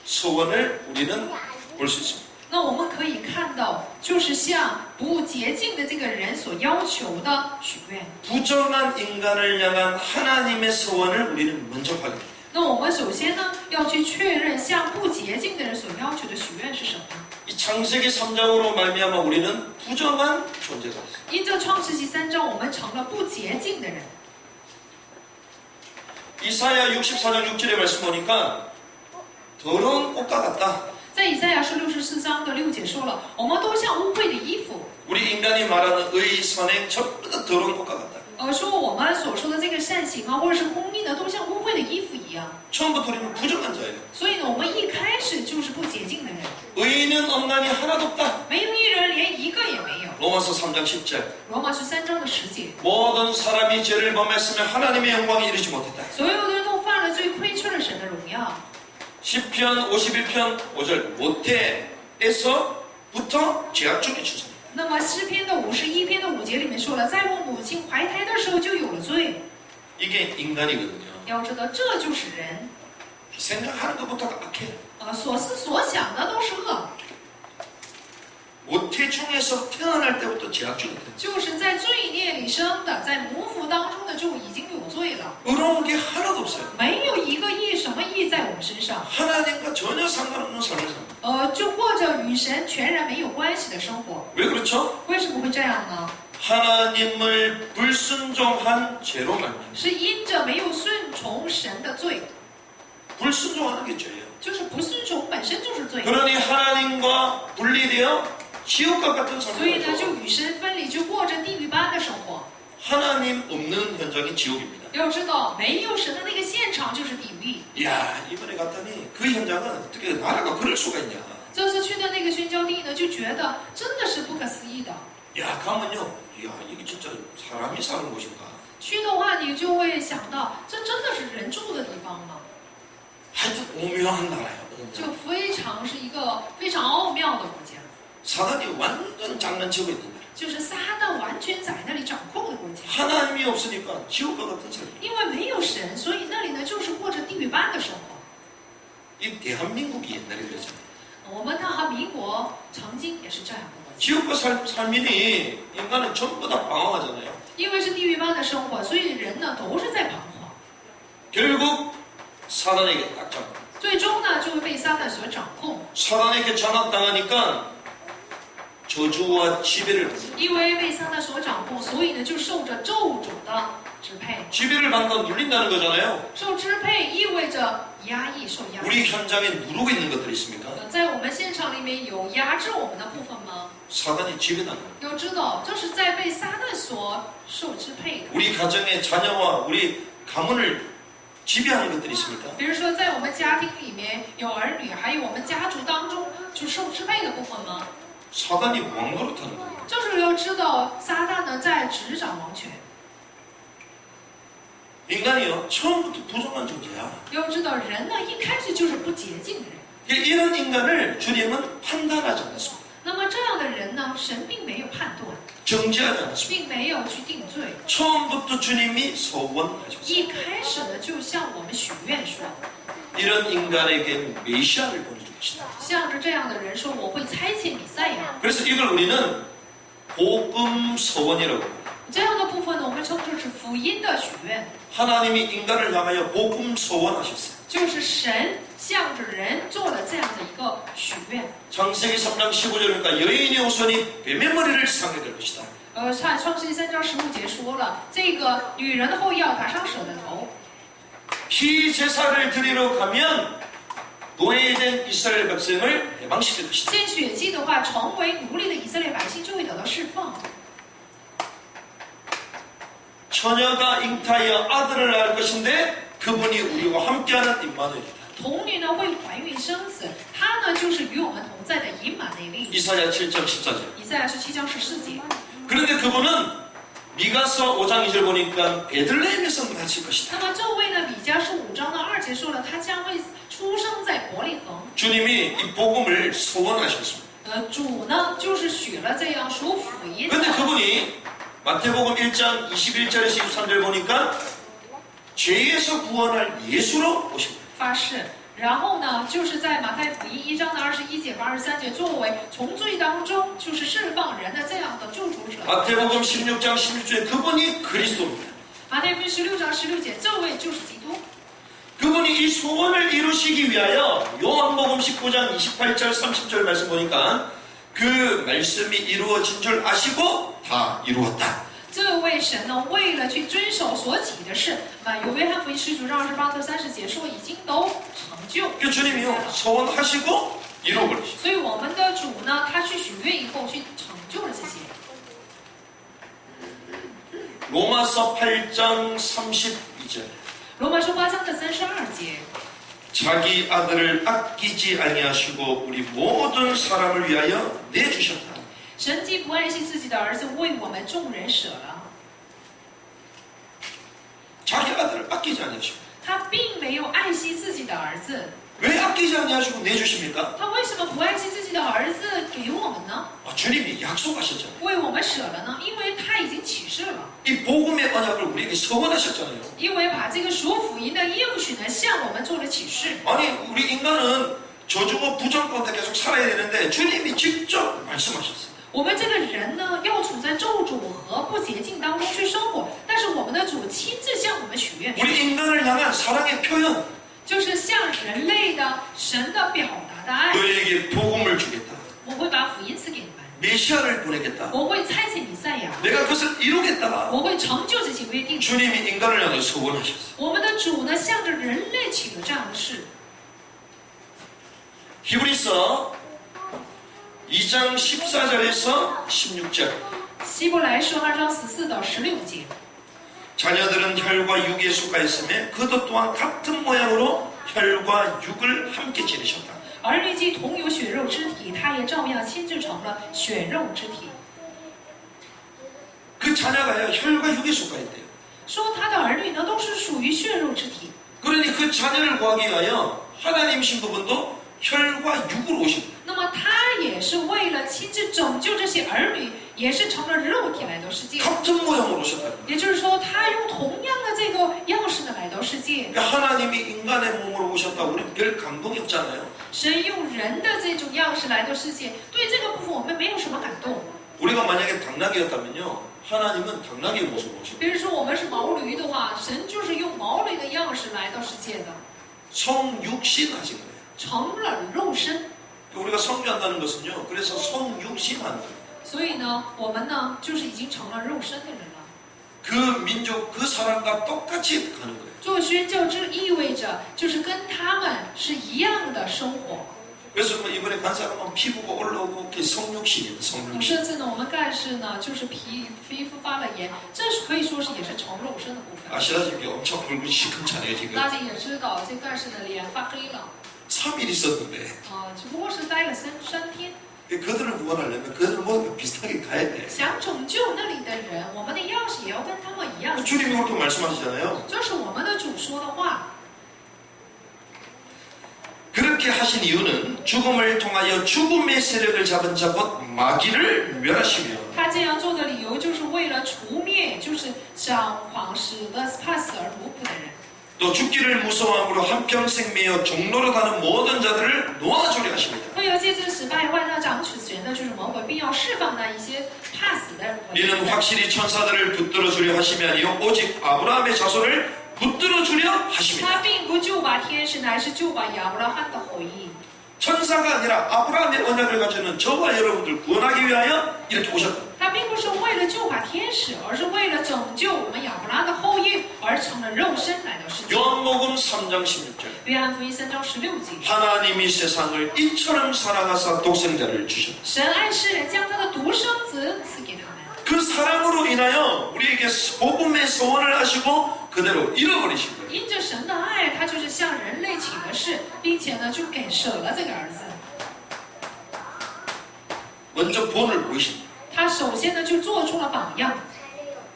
소원을 우리는 볼 수 있습니다. 那我们可以看到，就是向不洁净的这个人所要求的许愿。 부정한 인간을 향한 하나님의 소원을 우리는 먼저 확인해야 돼요. 那我们首先呢，要去确认向不洁净的人所要求的许愿是什么。 이 창세기 3장으로 말미암아 우리는 부정한 존재가 됐어요. 因着创世纪3章，我们成了不洁净的人。 이사야 64장 6절의 말씀 보니까 더러운 옷과 같다. 在以赛亚书64章的6节说了，我们都像污秽的衣服。 우리 인간이 말하는 의, 선행 전부 다 더러운 옷과 같다. 说我们所说的这个善行啊，或者是公义呢，都像污秽的衣服一样。 처음부터 우리는 부정한 자예요. 所以呢，我们一开始就是不洁净的人， 의인은 없나니 하나도 없다. 没有一人，连一个也没有。 로마서 3장 10절. 罗马书3章的10节， 모든 사람이 죄를 범했으며 하나님의 영광에 이르지 못했다. 所有的人都犯了罪，亏缺了神的荣耀。 10편 51편 5절 모태에서부터 죄악 중에 출생했다. 那么诗篇的51篇的5节里面说了，在我母亲怀胎的时候就有了罪。 이게 인간이거든요. 要知道，这就是人， 생각하는 것부터가 악해. 所思所想的都是恶， 모태 중에서 태어날 때부터 죄악 중에 있다. 就是在罪孽里生的，在母腹当中的就已经有罪了， 의로운 게 하나도 없어요. 没有一个义，什么义在我们身上？ 하나님과 전혀 상관없는 삶을 삽니다. 就过着与神全然没有关系的生活。 왜 그렇죠? 为什么会这样呢？ 하나님을 불순종한 죄로 말미암아. 是因着没有顺从神的罪， 불순종하는 게 죄예요. 就是不顺从本身就是罪。 그러니 하나님과 분리되어 지옥과 같은 所以呢， 삶을 就 살죠. 与神分离，就过着地狱般的生活。 하나님 없는 현장이 지옥입니다. 要知道，没有神的那个现场就是地狱。 이야, 이번에 갔더니 그 현장은 어떻게 나라가 그럴 수가 있냐. 这次去的那个宣教地呢，就觉得真的是不可思议的。 야, 가면요. 이야, 이게 진짜 사람이 사는 곳인가. 去的话，你就会想到，这真的是人住的地方吗？ 하여튼 오묘한 나라예요. 就非常是一个非常奥妙的国家， 사단이 완전 장난치고 있는 나라. 就是撒旦完全在那里掌控的国家。 하나님이 없으니까 지옥과 같은 삶. 因为没有神，所以那里呢就是过着地狱般的生活。 이 대한민국이 옛날에 그랬잖아요. 我们大韩民国曾经也是这样的国家， 지옥과 삶이니 인간은 전부 다 방황하잖아요. 因为是地狱般的生活，所以人呢都是在彷徨， 결국 사단에게 딱 잡고 最终呢就会被撒旦所掌控。 사단에게 장악당하니까 저주와 지배를 받습니다. 因为被撒旦所掌控，所以呢就受着咒诅的支配。 지배를 받고 눌린다는 거잖아요. 受支配意味着压抑、受压 우리 抑。 현장에 누르고 있는 것들이 있습니까? 在我们现场里面有压制我们的部分吗？ 사단이 지배당합니다. 要知道，这是在被撒旦所受支配的。 우리 가정의 자녀와 우리 가문을 지배하는 것들이 있습니까? 比如说，在我们家庭里面有儿女，还有我们家族当中就受支配的部分吗？ 사단이 왕노릇하는 거예요. 就是要知道，撒旦呢在执掌王权。 인간이요 처음부터 부정한 존재야. 要知道，人呢一开始就是不洁净的人。 이런 인간을 주님은 판단하지 않았습니다. 那么这样的人呢，神并没有判断， 정죄하지 않았습니다. 并没有去定罪。 처음부터 주님이 소원하셨어요. 一开始呢，就向我们许愿说， 이런 인간에게 메시아를 보내줄 것이다. 向着这样的人说，我会差遣弥赛亚。 그래서 이걸 우리는 복음 소원이라고 합니다. 这样的部分呢，我们称之是福音的许愿， 하나님이 인간을 향하여 복음 소원하셨어요. 就是神向着人做了这样的一个许愿。 창세기 3장 15절이니까 여인의 후손이 뱀의 머리를 상게 될 것이다. 创世纪3章15节说了，这个女人的后裔要打伤蛇的头。 피 제사를 드리러 가면 노예된 이스라엘 백성을 해방시킬 것이다. 献血祭的话，成为奴隶的以色列百姓就会得到释放。 처녀가 잉타하여 아들을 낳을 것인데 그분이 우리와 함께하는 임마누엘이다. 童女呢会怀孕生子，她呢就是与我们同在的以马内利。 이사야 7장 14절. 以赛亚书7章14节。 그런데 그분은 미가서 5장 2절 보니까 베들레헴에서 나실 것이다. 那么这位呢，米迦书5章的2节说了，他将会出生在伯利恒。 주님이 이 복음을 소원하셨습니다. 主呢就是许了这样属福音的。 그런데 그분이 마태복음 1장 21절에서 23절 보니까 죄에서 구원할 예수로 오신 거예요. 发誓，然后呢，就是在马太福音1章的21节和23节，作为从罪当中就是释放人的这样的救主者。 마태복음 16장 16절에 그분이 그리스도입니다. 马太福音16章16节，这位就是基督。 그분이 이 소원을 이루시기 위하여 요한복음 19장 28절 30절 말씀 보니까 그 말씀이 이루어진 줄 아시고 다 이루었다. 这位神呢，为了去遵守所起的事，有约翰福音19章28到30节说已经都成就。 그 주님이요 소원하시고 이루어버리시고. 所以我们的主呢，他去许愿以后去成就了这些。 로마서 8장 32절. 罗马书8章的32节， 자기 아들을 아끼지 아니하시고 우리 모든 사람을 위하여 내주셨다. 神既不爱惜自己的儿子，为我们众人舍了。 자기 아들을 아끼지 아니하시고. 他并没有爱惜自己的儿子， 왜 아끼지 아니하시고 내주십니까? 他为什么不爱惜自己的儿子给我们呢？ 주님이 약속하셨잖아요. 为我们舍了呢？因为他已经启示了， 이 복음의 언약을 우리에게 서원하셨잖아요. 因为把这个属福音的应许呢，向我们做了启示。 아니 우리 인간은 저주고 부정 가운데 계속 살아야 되는데 주님이 직접 말씀하셨어요. 我们这个人呢，要处在咒诅和不洁净当中去生活，但是我们的主亲自向我们许愿， 우리 인간을 향한 사랑의 표현. 就是向人类的神的表达的爱。 너에게 복음을 주겠다. 我会把福音赐给你们， 메시아를 보내겠다. 我会差遣弥赛亚， 내가 그것을 이루겠다. 我会成就这些约定。 주님이 인간을 향해 서원하셨어요. 我们的主呢，向着人类起了这样的事。 히브리서 2장 14절에서 16절. 希伯来书2章14到16节， 자녀들은 혈과 육에 속하였으며 그도 또한 같은 모양으로 혈과 육을 함께 지내셨다. 儿女既同有血肉之体，他也照样亲自成了血肉之体。 그 자녀가요 혈과 육에 속하였대요. 说他的儿女呢，都是属于血肉之体。 그러니 그 자녀를 구하기 위하여 하나님 신부분도 혈과 육으로 오신 거예요. 那么他也是为了亲自拯救这些儿女，也是成了肉体来到世界。 같은 모양으로 오셨다. 也就是说，他用同样的这个样式呢来到世界。 그러니까 하나님이 인간의 몸으로 오셨다. 우리는 별 감동이 없잖아요. 神用人的这种样式来到世界，对这个部分我们没有什么感动。 우리가 만약에 당나귀였다면요. 하나님은 당나귀의 모습으로 오신 比如说我们是毛驴的话，神就是用毛驴的样式来到世界的， 성육신 하신 거예요. 成了肉身。 우리가 성육한다는 것은요. 그래서 성육신하는 거예요. 所以呢，我们呢就是已经成了肉身的人了。 그 민족 그 사람과 똑같이 가는 거예요. 做宣教之意味着就是跟他们是一样的生活。 그래서 뭐 이번에 간 사람은 피부가 올라오고 그게 성육신이에요. 那么 성육신. 这次呢，我们干事呢就是皮肤发了炎，这是可以说是也是成肉身的部分。 아시다시피 엄청 얼굴이 시큼찮아요 지금. 大家也知道，这干事的脸发黑了， 3일 있었는데 只不过是待了三天。 그들을 구원하려면 그들을 모두 비슷하게 가야 돼. 想拯救那里的人，我们的样式也要跟他们一样。 주님이 그렇게 말씀하시잖아요. 这是我们的主说的话。 그렇게 하신 이유는 죽음을 통하여 죽음의 세력을 잡은 자 곧 마귀를 멸하시며 他这样做的理由，就是为了除灭，就是掌狂使得怕死而奴仆的人。 또 죽기를 무서워함으로 한평생 매여 종로로 가는 모든 자들을 놓아주려 하십니다. 会有借此使败坏那掌权的，就是魔鬼，并要释放那一些怕死的人。 이는 확실히 천사들을 붙들어 주려 하심이 아니요 오직 아브라함의 자손을 붙들어 주려 하십니다. 他并不救拔天使，乃是救拔亚伯拉罕的后裔。 천사가 아니라 아브라함의 언약을 가지는 저와 여러분들 구원하기 위하여 이렇게 오셨다. 他并不是为了救拔天使，而是为了拯救我们亚伯拉的后裔而成了肉身来到世界。 요한복음 3장 16절 约翰福音3章16节， 하나님이 세상을 이처럼 사랑하사 독생자를 주셨다. 神爱世人，将他的独生子赐给他们。 그 사랑으로 인하여 우리에게 복음의 소원을 하시고 그대로 잃어버리신 거예요. 因着神的爱，他就是向人类起了誓，并且呢，就给舍了这个儿子。 먼저 본을 보이십니다. 他首先呢，就做出了榜样。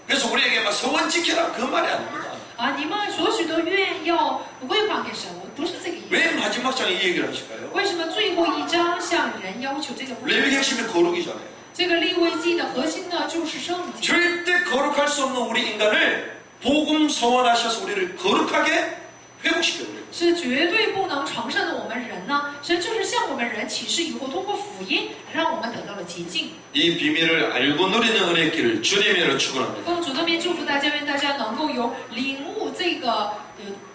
그래서 우리에게 막 소원 지켜라 그 말이 아닙니다. 你们所许的愿要归还给神，不是这个意思。 왜 마지막 장에 이 얘기를 하실까요? 为什么最后一章向人要求这个部分？ 레위기 핵심이 거룩이잖아요. 这个利未记的核心呢，就是圣洁。 절대 거룩할 수 없는 우리 인간을 복음 소원하셔서 우리를 거룩하게 회복시켜버려요. 是绝对不能成圣的我们人呢，神就是向我们人启示以后，通过福音让我们得到了洁净。 이 비밀을 알고 누리는 은혜의 길을 주님의 이름으로 축원합니다. 奉主的名祝福大家，愿大家能够有领悟这个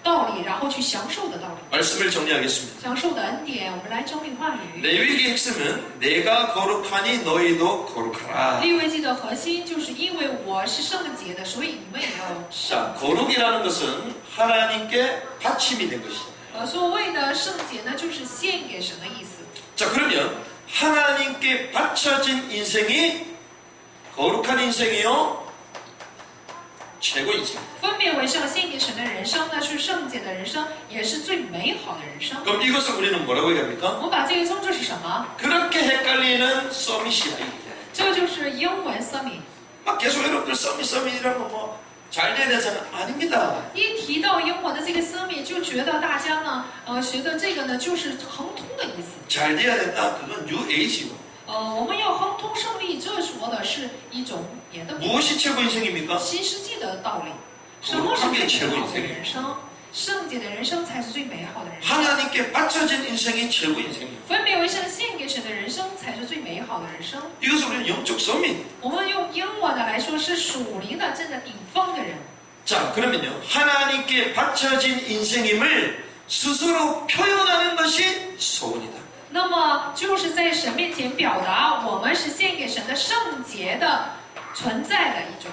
道理，然后去享受的道理， 말씀을 정리하겠습니다. 享受的恩典。我们来整理话语。 레위기의 핵심은 내가 거룩하니 너희도 거룩하라. 利未记的核心就是因为我是圣洁的，所以你们也要 자, 거룩이라는 것은 하나님께 바침이 된 것이다. 所谓的圣洁呢，就是献给神的意思。 자, 그러면 하나님께 바쳐진 인생이 거룩한 인생이요, 최고 인생. 分别为圣献给神的人生呢，是圣洁的人生，也是最美好的人生。 그럼 이것을 우리는 뭐라고 얘기합니까? 我们把这个称作是什么？ 그렇게 헷갈리는 서밋이야. 这就是英文 summit。 막 계속 여러분들 서밋이라고 뭐 잘 돼야 되잖아. 아닙니다. 一提到英文的这个 summit，就觉得大家呢，学的这个呢，就是亨通的意思。 잘 돼야 된다. 그건 New Age고. 我们要亨通胜利，这说的是一种别的 무엇이 최고 인생입니까? 新世纪的道理。什么是最美好的人生？圣洁的人生才是最美好的人生。 하나님께 바쳐진 인생이 최고 인생이에요. 分别为圣献给神的人生才是最美好的人生。 이것을 우리는 영적 서밋. 我们用英文的来说是属灵的，站在顶峰的人。 자, 그러면요. 하나님께 바쳐진 인생임을 스스로 표현하는 것이 소원이다. 那么就是在神面前表达我们是献给神的圣洁的存在的一种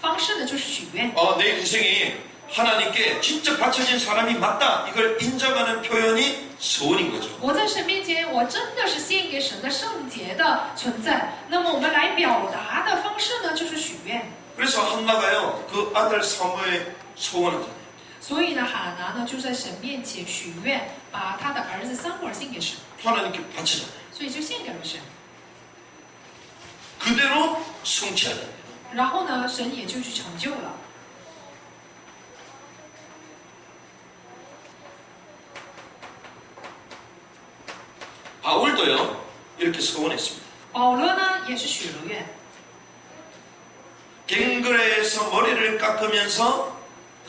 方式呢，就是许愿。 내 인생이 하나님께 진짜 바쳐진 사람이 맞다. 이걸 인정하는 표현이 소원인 거죠. 我在神面前，我真的是献给神的圣洁的存在。那么我们来表达的方式呢，就是许愿。 그래서 한나가요. 그 아들 사무엘 소원하잖아요. 所以呢，哈拿呢就在神面前许愿，把他的儿子撒母耳献给神， 하나님께 바치잖아요. 所以就献给了神。 그대로 성취하잖아요. 然后呢，神也就去成就了。 바울도요. 이렇게 소원했습니다. 保罗呢也是许了愿， 갱그레에서 머리를 깎으면서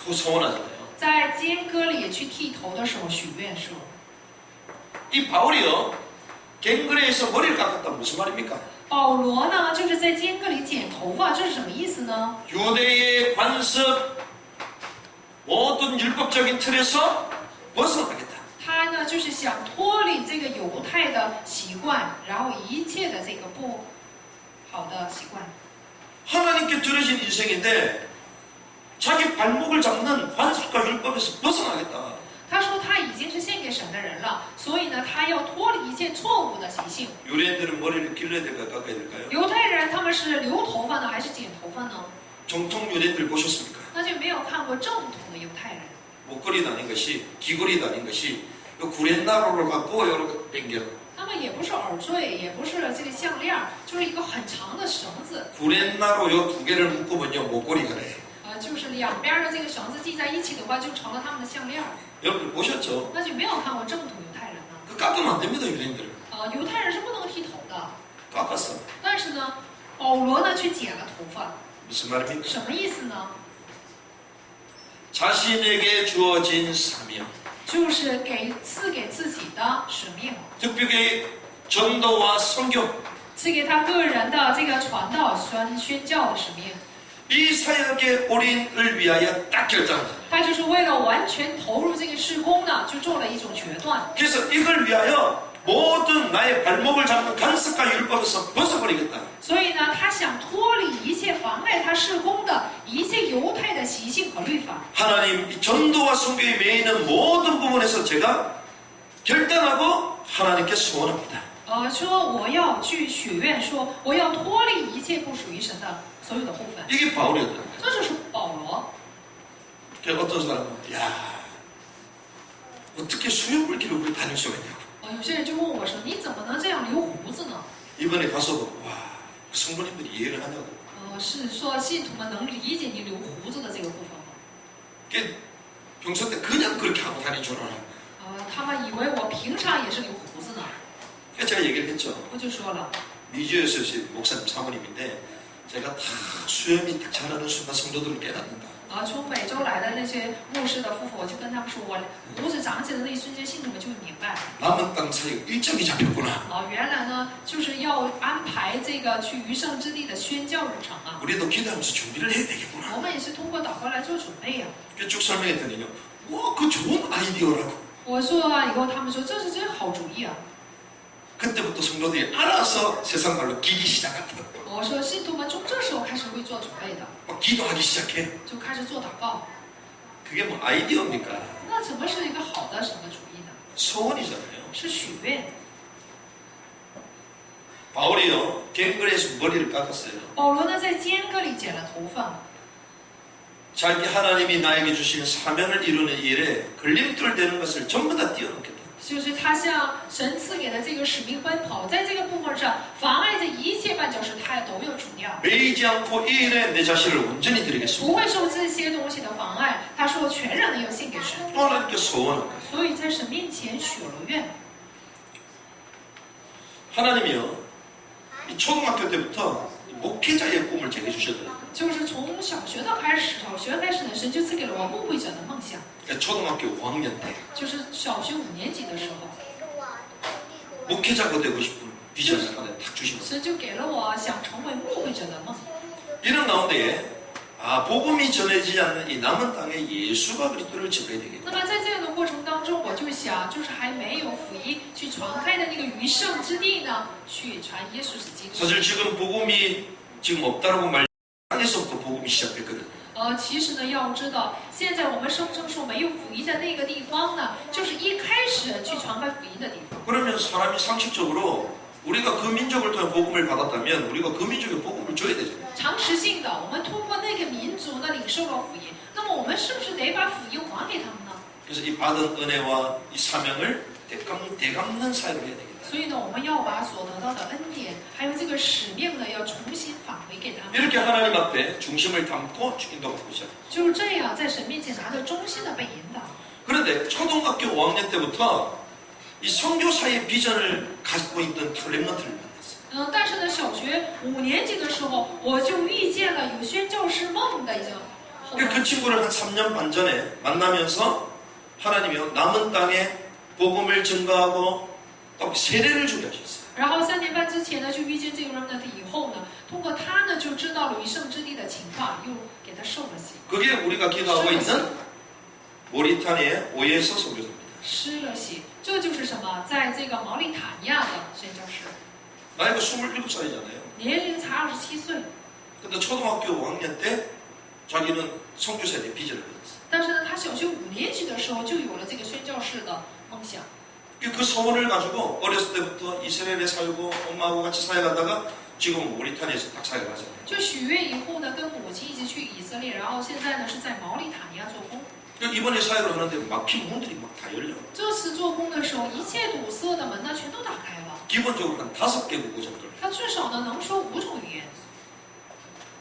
그 소원하잖아요. 在尖戈里去剃头的时候许愿说， 이 바울이요. 갱그레에서 머리를 깎았다 무슨 말입니까? 保罗呢就是在尖戈里剪头发，这是什么意思呢？ 유대의 관습 모든 율법적인 틀에서 벗어나겠다. 他呢就是想脱离这个犹太的习惯，然后一切的这个不好的习惯。 하나님께 드려진 인생인데 자기 발목을 잡는 관습과 율법에서 벗어나겠다. 他说他已经是献给神的人了，所以呢，他要脱离一切错误的习性。 유대인들은 머리를 길러야 될까요? 깎아야 될까요? 犹太人他们是留头发呢，还是剪头发呢？ 정통 유대인들 보셨습니까? 那就没有看过正统的犹太人。 목걸이 다닌 것이 귀걸이 다닌 것이 구렛나루를 갖고 이렇게 당겨. 他们也不是耳坠，也不是这个项链，就是一个很长的绳子， 구렛나루 요 두 개를 묶으면요 목걸이가 돼. 就是两边的这个绳子系在一起的话，就成了他们的项链。 여러분 보셨죠? 那就没有看过正统犹太人呢。 그 깎으면 안 됩니다 유대인들은. 犹太人是不能剃头的， 깎았어. 但是呢，保罗呢去剪了头发， 무슨 말입니까? 什么意思呢？ 자신에게 주어진 사명. 就是赐给自己的使命， 특별히 전도와 선교. 赐给他个人的这个传道、宣教的使命。 이 사역의 올인을 위하여 딱 결정한다. 他就是为了完全投入这个事工呢，就做了一种决断。 그래서 이걸 위하여 모든 나의 발목을 잡는 간섭과 율법에서 벗어버리겠다. 所以呢，他想脱离一切妨碍他事工的一切犹太的习性和律法。 하나님 이 전도와 선교에 매이는 모든 부분에서 제가 결단하고 하나님께 소원합니다. 说我要去许愿，说我要脱离一切不属于神的所有的部分。 이게 바울이었다. 这就是保罗。 그래서 어떤 사람은 야 어떻게 수염을 기르고 다닐 수가 있냐고. 有些人就问我说：“你怎么能这样留胡子呢 이번에 가서도 와 성도님들이 이해를 하냐고. 是说信徒们能理解你留胡子的这个部分吗？ 그게 평소 때 그냥 그렇게 하고 다닌 줄 알아. 他们以为我平常也是留胡子呢。 그래서 제가 얘기를 했죠. 我就说了， 미주에서 목사님 사모님인데 제가 다 수염이 딱 자라는 순간 성도들을 깨닫는다. 从美洲来的那些牧师的夫妇，我就跟他们说，我胡子长起来的那一瞬间，信徒们就会明白。 남은 땅 사역 일정이 잡혔구나. 原来呢，就是要安排这个去余圣之地的宣教日程啊。 우리도 기도하면서 준비를 해야 되겠구나. 我们也是通过祷告来做准备呀。 쭉 설명했더니요. 와, 그 좋은 아이디어라고. 我说完以后，他们说这是真好主意啊。 그때부터 성도들이 알아서 세상 말로 기기 시작하더라고요. 我说信徒们从这时候开始会做准备的， 막 기도하기 시작해. 就开始做祷告。 그게 뭐 아이디어입니까? 那怎么是一个好的什么主意呢？ 소원이잖아요. 是许愿。 바울이요, 갱글에서 머리를 깎았어요. 保罗呢，在间隔里剪了头发。 자기 하나님이 나에게 주신 사명을 이루는 일에 걸림돌 되는 것을 전부 다 뛰어넘겠다. 就是他向神赐给的这个使命奔跑，在这个部分上妨碍的一切绊脚石，他都要除掉， 매이지 않고 이 일에 내 자신을 온전히 不 드리겠습니다. 会受这些东西的妨碍。他说全然的要献给神， 하나님께 소원한 거예요. 所以在神面前许了愿。 하나님이요, 이 초등학교 때부터 목회자의 꿈을 제게 주셨더라고요. 就是从小学的开始，小学开始呢，神就赐给了我牧会者的梦想。 초등학교 5학년 때 就是小学5年级的时候， 목회자가 되고 싶은 비전을 하나 딱 주신 거예요. 神就给了我想成为牧会者的梦。 이런 가운데 복음이 전해지지 않는 이 남은 땅에 예수가 그리스도를 전해야 되겠다. 那么在这样的过程当中，我就想，就是还没有福音去传开的那个余圣之地呢，去传耶稣是基督。 사실 지금 복음이 지금 없다라고 말 땅에서부터 복음이 시작됐거든요. 其实呢，要知道，现在我们声称说没有福音的那个地方呢，就是一开始去传开福音的地方。 그러면 사람이 상식적으로 우리가 그 민족을 통해 복음을 받았다면 우리가 그 민족에 복음을 줘야 되잖아요. 常识性的，我们通过那个民族呢领受了福音，那么我们是不是得把福音还给他们呢？ 그래서 이 받은 은혜와 이 사명을 되갚는 사역을 해야 되겠다. 所以呢，我们要把所得到的恩典，还有这个使命呢，要重新返回给他们。 이렇게 하나님 앞에 중심을 담고 인도하고 있어요. 就是这样，在神面前拿着中心的被引导。 그런데 초등학교 5학년 때부터 이 선교사의 비전을 갖고 있던 탤런트를 만났어요. 但是呢，小学5年级的时候，我就遇见了有宣教师梦的一个后辈。 그 친구를 한 3년 반 전에 만나면서 하나님이 남은 땅에 복음을 증거하고 또 세례를 주게 하셨어요. 然后3年半之前呢，就遇见这个 remnant 以后呢，通过他呢，就知道了余圣之地的情况，又给他受了洗， 그게 우리가 기도하고 있는 모리타니아의 오예서 선교사입니다. 施了洗。这就是什么？在这个毛里塔尼亚的宣教师， 나이가 27살이잖아요. 年龄才27岁， 근데 초등학교 5학년 때 자기는 선교사의 비전을 가졌어요. 但是呢，他小学5年级的时候就有了这个宣教士的梦想。 그 소원을 가지고 어렸을 때부터 이스라엘에 살고 엄마하고 같이 사역하다가 지금 모리타니아에서 딱 사역을 하잖아요. 就许愿以后呢，跟母亲一起去以色列，然后现在呢是在毛里塔尼亚做工。 이번에 사역을 하는데 막힌 문들이 막 다 열려. 这次做工的时候，一切堵塞的门呢全都打开了。 기본적으로 한 5개 국어 정도. 他至少呢能说5种语言。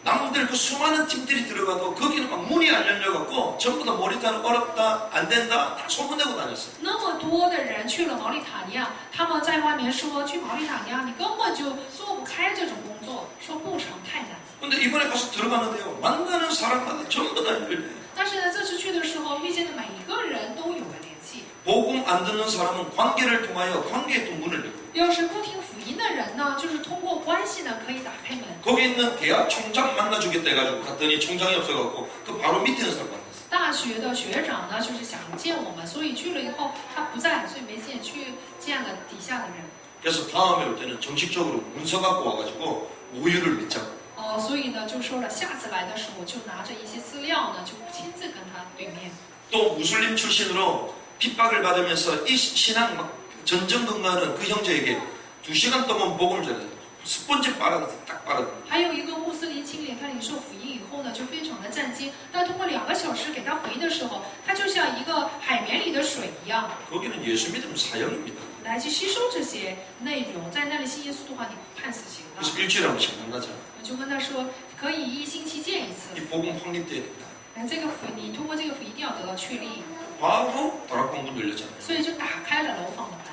남들 그 수많은 팀들이 들어가도 거기는 막 문이 안 열려갖고 전부 다 모리타는 어렵다 안 된다 다 소문내고 다녔어요. 那么多的人去了毛里塔尼亚，他们在外面说去毛里塔尼亚你根本就做不开这种工作，说不成太难。 근데 이번에 가서 들어가는데요 만나는 사람마다 전부 다 열려요. 但是呢，这次去的时候遇见的每一个人都有了联系。 복음 안 듣는 사람은 관계를 통하여 관계의 또 문을 열고 要是不听福音的人呢，就是通过关系呢可以打开门。 거기 있는 대학 총장 만나주겠다 해가지고 갔더니 총장이 없어갖고 그 바로 밑에 있는 사람 만났어요. 大学的学长呢，就是想见我们，所以去了以后他不在，所以没见，去见了底下的人。 그래서 다음에 올 때는 정식적으로 문서 갖고 와가지고 모유를 맺자고. 所以呢，就说了下次来的时候就拿着一些资料呢，就亲自跟他对面。 또 무슬림 출신으로 핍박을 받으면서 이 신앙 막 전전긍긍하는 그 형제에게 2시간 동안 복음을 전해요. 스펀지 빨아서 딱 빨아. 还有一个穆斯林青年，他领受福音以后呢，就非常的震惊。但通过2个小时给他福音的时候，他就像一个海绵里的水一样， 거기는 예수 믿음 사형입니다. 来去吸收这些内容。在那里信耶稣的话，你判死刑的。 그래서 일주일에 한 번씩 만나자. 我就跟他说，可以1星期见一次。 이 복음 확립돼야 된다. 这个福，你通过这个福一定要得到确立。 바로 다락방 문 열렸잖아요. 所以就打开了楼房的门。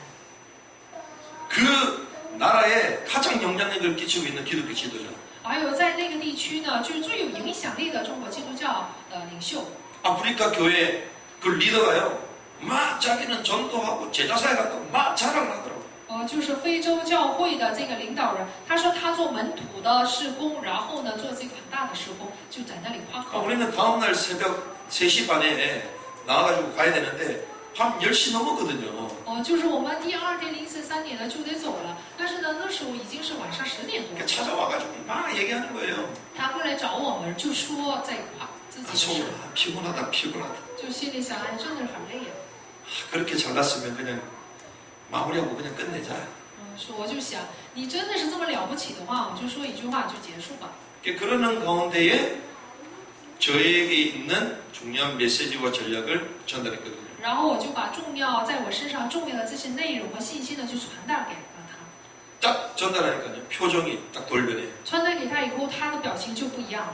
그 나라에 가장 영향력을 끼치고 있는 기독교 지도자. 还有在那个地区呢，就是最有影响力的中国基督教领袖。 아프리카 교회 그 리더가요. 막 자기는 전도하고 제자사에 간다고 막 자랑을 하더라고. 就是非洲教会的这个领导人，他说他做门徒的事工，然后呢做这个很大的事工，就在那里夸口。 우리는 다음날 새벽 3시 반에 나와가지고 가야 되는데 밤 10시 넘었거든요. 就是我们第二天凌晨3点呢就得走了，但是呢那时候已经是晚上10点多。 찾아와가지고 막 얘기하는 거예요. 他过来找我们，就说在夸自己的事， 피곤하다 피곤하다. 就心里想，哎，真的是很累啊。 그렇게 잘났으면 그냥 마무리하고 그냥 끝내자. 说我就想，你真的是这么了不起的话，我就说一句话就结束吧。 그러는 가운데에 저에게 있는 중요한 메시지와 전략을 전달했거든요. 然后我就把在我身上重要的这些内容和信息呢，就传达给了他。 딱 전달하니까요. 표정이 딱 돌변해요. 传达给他以后，他的表情就不一样了。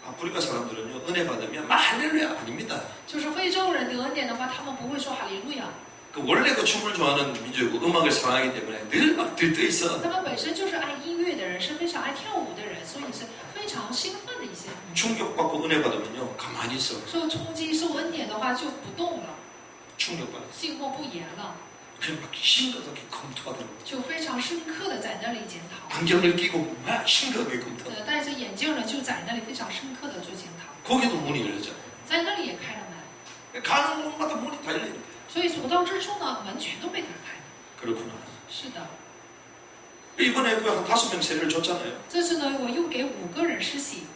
아프리카 사람들은요. 은혜 받으면 막 할렐루야 아닙니다. 就是非洲人得恩典的话，他们不会说哈利路亚。 그 원래 그 춤을 좋아하는 민족이고 음악을 사랑하기 때문에 늘 막 들떠있어. 他们本身就是爱音乐的人，是非常爱跳舞的人，所以是非常兴奋的一些。 충격받고 은혜 받으면요. 가만히 있어. 受冲击、受恩典的话就不动了， 충격받았어. 静默不言了， 그냥 막 심각하게 검토하더라고. 就非常深刻的在那里检讨。 안경을 끼고 막 심각하게 검토. 戴着眼镜呢，就在那里非常深刻的做检讨。 거기도 문이 열렸잖아요. 在那里也开了门， 가는 곳마다 문이 다 열려요. 所以所到之处呢，门全都被打开了。 그렇구나. 是的， 이번에 그 한 5명 세례를 줬잖아요. 这次呢，我又给5个人施洗。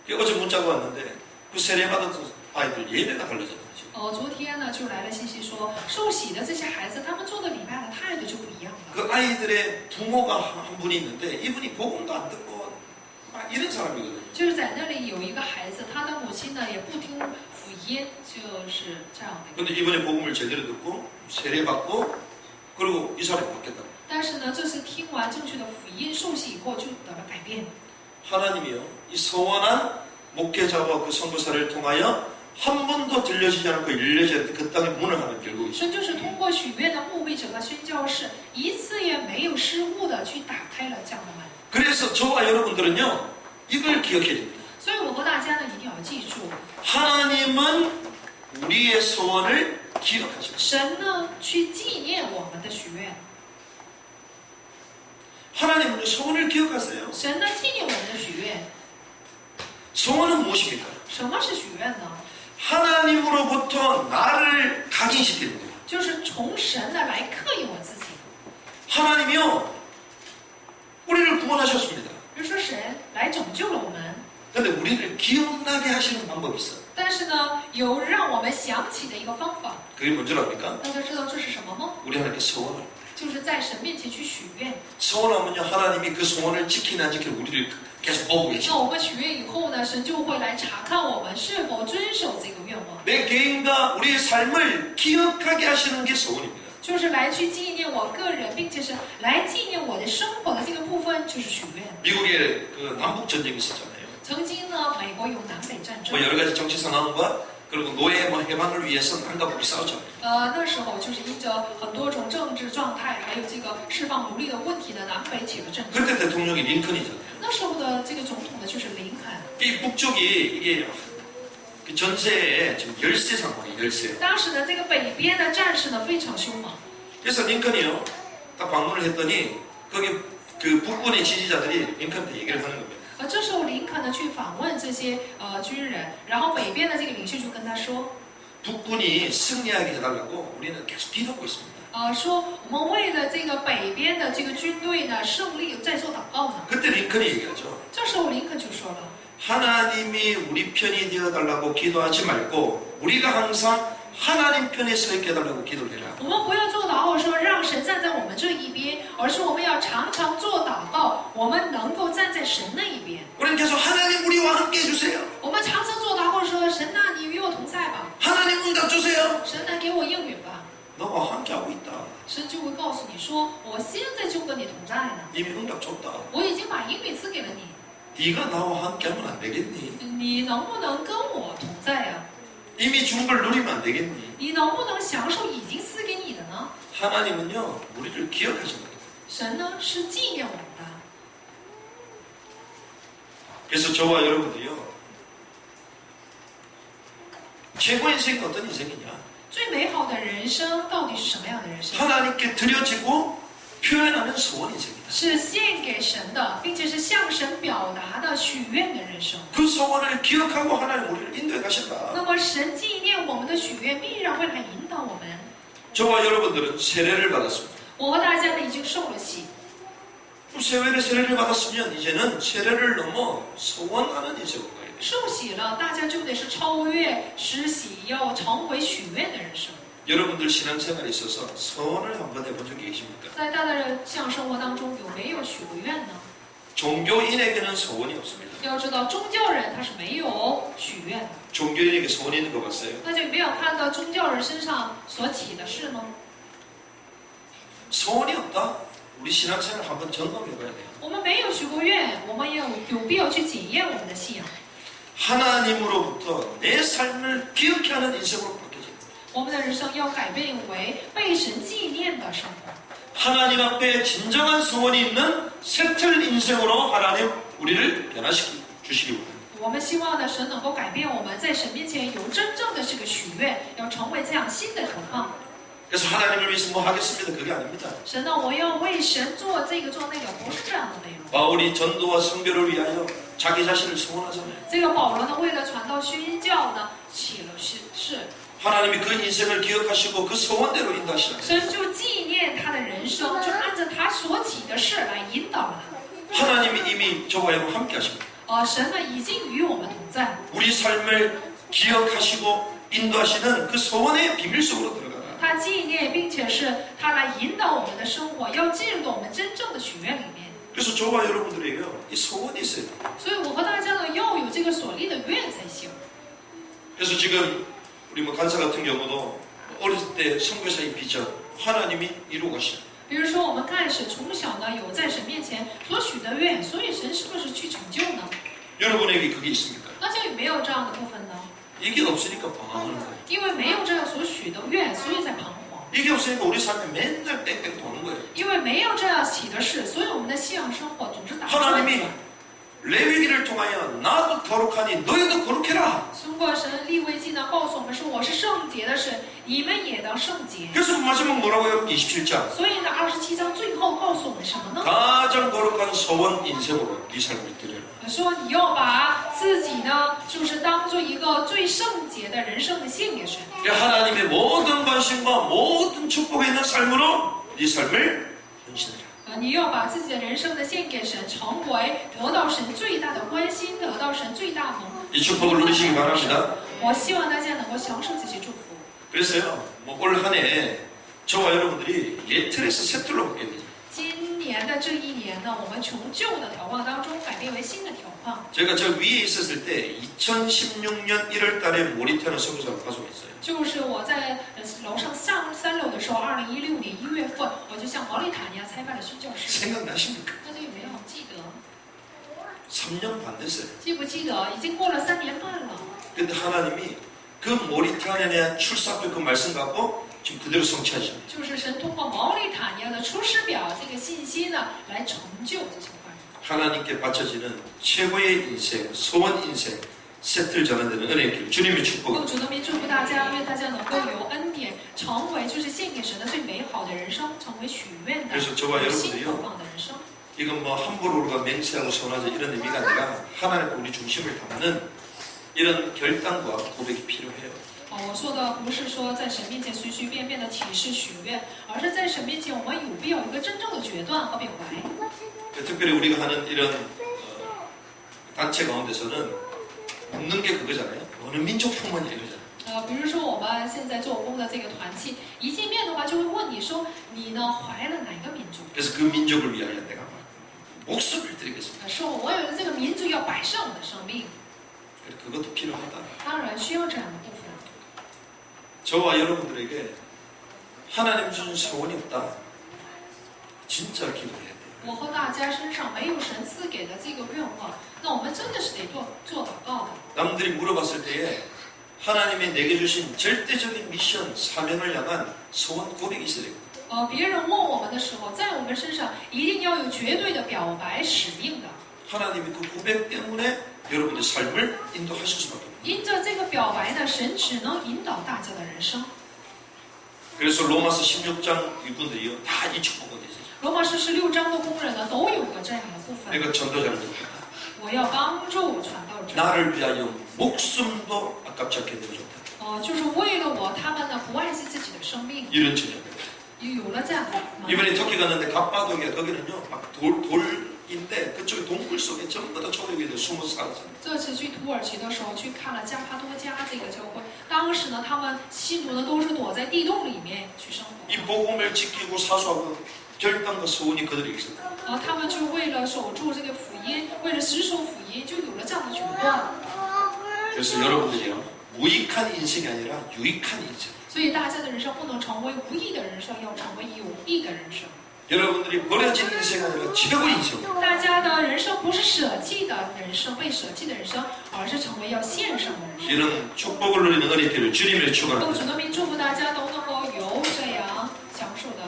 어제 문자가 왔는데 그 세례 받은 아이들 예배가 달라졌죠. 昨天呢就来了信息说，受洗的这些孩子，他们做的礼拜的态度就不一样了。 그 아이들의 부모가 한 분이 있는데 이분이 복음도 안 듣고 막 이런 사람이거든요. 就是在那里有一个孩子，他的母亲呢也不听福音，就是这样的。 근데 이번에 복음을 제대로 듣고 세례 받고 그리고 이 사람이 바뀌었다. 但是呢，这次听完正确的福音受洗以后，就得了改变。 하나님이요 이 서원한 목회자와 그 선교사를 통하여 한 번도 들려지지 않고 열려진 그 땅의 문을 하나 열고 있어요. 神就是通过许愿的牧会者和宣教士，一次也没有失误的去打开了这样的门。 그래서 저와 여러분들은요 이걸 기억해야 됩니다. 所以我和大家呢一定要记住， 하나님은 우리의 소원을 기억하십니다. 神呢去纪念我们的许愿， 하나님은 소원을 기억하세요. 神呢纪念我们的许愿。 소원은 무엇입니까? 什么是许愿呢？ 하나님으로부터 나를 각인시키는 거예요. 就是从神呢来刻印我自己。 하나님이요 우리를 구원하셨습니다. 比如说神来拯救了我们， 근데 우리를 기억나게 하시는 방법이 있어요. 但是呢有让我们想起的一个方法。 그게 뭔지랍니까? 大家知道这是什么吗？ 우리 하나님께 소원을 就是在神面前去许愿。 소원하면요 하나님이 그 소원을 지키나 안 지키나 우리를 계속 보고 那 계셔. 我们许愿以后呢，神就会来查看我们是否遵守这个愿望， 내 개인과 우리의 삶을 기억하게 하시는 게 소원입니다. 就是来去纪念我个人，并且是来纪念我的生活的这个部分，就是许愿。 미국에 그 남북 전쟁이 있었잖아요. 曾经呢，美国有南北战争 뭐 ， 여러 가지 정치 상황과 그리고 노예 뭐 해방을 위해서 남과 북이 싸웠죠. 那时候就是因着很多种政治状态，还有这个释放奴隶的问题呢，南北起了战争。 그때 대통령이 링컨이잖아요. 那时候的这个总统呢，就是林肯。 이 북쪽이 이게 그 전세에 지금 열세 상황이에요. 열세. 当时呢，这个北边的战士呢非常凶猛， 그래서 링컨이요 딱 방문을 했더니 거기 그 북군의 지지자들이 링컨한테 얘기를 하는 겁니다. 这时候林肯呢去访问这些军人，然后北边的这个领袖就跟他说， 북군이 승리하게 해달라고 우리는 계속 기도하고 있습니다. 说我们为了这个北边的这个军队呢胜利在做祷告呢。 그때 링컨이 얘기하죠. 这时候林肯就说了， 하나님이 우리 편이 되어달라고 기도하지 말고 우리가 항상 하나님 편에 서 있게 해달라고 기도를 해라. 我们不要做祷告说让神站在我们这一边，而是我们要常常做祷告，我们能够站在神那一边。 우리는 계속 하나님 우리와 함께 해주세요. 我们常常做祷告说，神啊，你与我同在吧， 하나님 응답 주세요. 神啊，给我应允吧。 너와 함께하고 있다. 神就会告诉你说，我现在就跟你同在呢， 이미 응답 줬다. 我已经把应允赐给了你， 네가 나와 함께하면 안 되겠니? 你能不能跟我同在呀、 이미 준 걸 누리면 안 되겠니? 你能不能享受已经赐给你的呢？ 하나님은요 우리를 기억하신다. 神呢是纪念我们的， 그래서 저와 여러분들이요, 최고의 인생이 어떤 인생이냐? 最美好的人生到底是什么样的人生？ 하나님께 드려지고 표현하는 소원 인생이다. 是献给神的，并且是向神表达的许愿的人生。 그 소원을 기억하고 하나님 우리를 인도해 가신다. 那么神纪念我们的许愿，必然会来引导我们。 저와 여러분들은 세례를 받았습니다. 我和大家呢已经受了洗， 세례를 받았으면 이제는 세례를 넘어 소원하는 인생으로 가야 돼요. 受洗了，大家就得是超越施洗，要成为许愿的人生。 여러분들 신앙생활에 있어서 소원을 한번 해본 적이 계십니까? 在大家的信仰生活当中，有没有许过愿呢？ 종교인에게는 소원이 없습니다. 要知道，宗教人他是没有许愿的。 종교인에게 소원이 있는 거 봤어요? 那就没有看到宗教人身上所起的事吗？ 소원이 없다? 우리 신앙생활 한번 점검해 봐야 돼요. 我们没有许过愿，我们也有必要去检验我们的信仰。 하나님으로부터 내 삶을 기억해 하는 인생으로 바뀌어져요. 我们的人生要改变为被神纪念的生活。 하나님 앞에 진정한 소원이 있는 새틀 인생으로 하나님 우리를 변화시켜 주시기 원합니다. 我们希望呢，神能够改变我们，在神面前有真正的这个许愿，要成为这样新的渴望。 그래서 하나님을 위해서 뭐 하겠습니다. 그게 아닙니다. 神呢，我要为神做这个做那个，不是这样的内容。 바울이 전도와 선교를 위하여 자기 자신을 소원하잖아요. 这个保罗呢，为了传道宣教呢，起了誓， 하나님이 그 인생을 기억하시고 그 소원대로 인도하시라. 神就纪念他的人生，就按照他所起的事来引导了他。 하나님이 이미 저와 여러분 함께 하십니다. 神呢已经与我们同在， 우리 삶을 기억하시고 인도하시는 그 소원의 비밀 속으로 들어가라. 他纪念，并且是他来引导我们的生活，要进入到我们真正的许愿里面。 그래서 저와 여러분들에게요, 이 소원이 있어요. 所以我和大家呢要有这个所立的愿才行。 그래서 지금 우리 뭐 간사 같은 경우도 어렸을 때 선교사의 비전 하나님이 이루고 가시죠. 比如说我们开始从小呢有在神面前所许的愿，所以神是不是去成就呢？ 여러분에게 그게 있습니까? 大家有没有这样的部分呢？ 이게 없으니까 방황하는 거예요. 因为没有这样所许的愿，所以在彷徨。 이게 없으니까 우리 삶에 맨날 뺑뺑 도는 거예요. 因为没有这样起的事，所以我们的信仰生活总是打转。 하나님이 레위기를 통하여 나도 거룩하니 너희도 거룩해라. 通过神立位记呢，告诉我们说我是圣洁的神，你们也当圣洁。 그래서 마지막 뭐라고요? 27장. 所以呢，27章最后告诉我们什么呢？ 가장 거룩한 소원 인생으로 네 삶을 드려라. 说你要把自己呢，就是当做一个最圣洁的人生的献给神。 하나님의 모든 관심과 모든 축복에 있는 삶으로 네 삶을 헌신해라. 你要把自己的人生的献给神，成为得到神最大的关心，得到神最大蒙。 이 축복을 누리시기 바랍니다. 我希望大家能够享受这些祝福。 그래서요, 올 한 해 저와 여러분들이 옛틀에서 새 틀로 바뀌어야 되죠. 今年的这一年呢，我们从旧的条框当中改变为新的条框。 제가 저 위에 있었을 때 2016년 1월 달에 모리타나 선교사로 파송했어요. 就是我在楼上3楼的时候，2016年1月份，我就向毛里塔尼亚参拜了宣教士。 생각나십니까? 大家有没有记得？ 3년 반 됐어요. 记不记得？已经过了3年半了。 근데 하나님이 그 모리타니아의 출사표 그 말씀 갖고 지금 그대로 성취하십니다. 就是神通过毛里塔尼亚的出师表这个信息呢，来成就这些话语。 하나님께 바쳐지는 최고의 인생, 소원 인생, 세틀 전환되는 은혜의 길, 주님의 奉 축복을 主的名祝福大家，愿大家能够有恩典，成为就是献给神的最美好的人生，成为许愿的 그래서 저와 有新 여러분들이요, 渴望的人生。 이건 뭐 함부로 우리가 맹세하고 선하자 이런 의미가 아니라 하나님 우리 중심을 담는 이런 결단과 고백이 필요해요. 我说的不是说在神面前随随便便的起誓许愿，而是在神面前我们有必要有一个真正的决断和表白。 특별히 우리가 하는 이런 단체 가운데서는 묻는 게 그거잖아요. 어느 민족 품었냐 이거잖아요. 比如说我们现在做工的这个团契，一见面的话就会问你说，你呢怀了哪个民族？ 그래서 그 민족을 위하여 내가 목숨을 드리겠습니다. 说我为了这个民族要摆上我的生命， 그것도 필요하다. 当然需要这样的部分。 저와 여러분들에게 하나님 주신 소원이 없다. 진짜 기도해야 돼요. 我和大家身上没有神赐给的这个愿望，那我们真的是得做祷告的。 남들이 물어봤을 때에 하나님이 내게 주신 절대적인 미션, 사명을 향한 소원 고백이 있어야 돼요. 别人问我们的时候，在我们身上一定要有绝对的表白使命的。 하나님이 그 고백 때문에 여러분의 삶을 인도하실 수밖에 없어요. 因着这个表白呢，神只能引导大家的人生。 그래서 로마서 16장 일꾼들이요 다 이 축복을 있어요. 罗马书16章的工人呢，都有个这样的部分。 내가 전도자를 좀 我要帮助传道者。 나를 위하여 목숨도 아깝지 않게 내어줬다. 就是为了我，他们呢不爱惜自己的生命， 이런 전혀. 有了这样的。 이번에 터키 갔는데 갑바도기아 거기는요 막 돌인데 그쪽에 동굴 속에 전부 다 초대교회들 숨어서 살았어요. 这次去土耳其的时候，去看了加帕多加这个教会，当时呢，他们信徒呢都是躲在地洞里面去生活。 이 복음을 지키고 사수하고 결단과 소원이 그들에게 있었다. 他们就为了守住这个福音，为了死守福音，就有了这样的决断。 그래서 여러분들이요 무익한 인생이 아니라 유익한 인생. 所以大家的人生不能成为无益的人生，要成为有益的人生。 여러분들이 버려진 인생이 아니라 최고 인생. 大家的人生不是舍弃的人生，被舍弃的人生，而是成为要献上的人生。 이런 축복을 누리는 은혜를 주님의 축원합니다. 主的名祝福大家都能够有这样享受的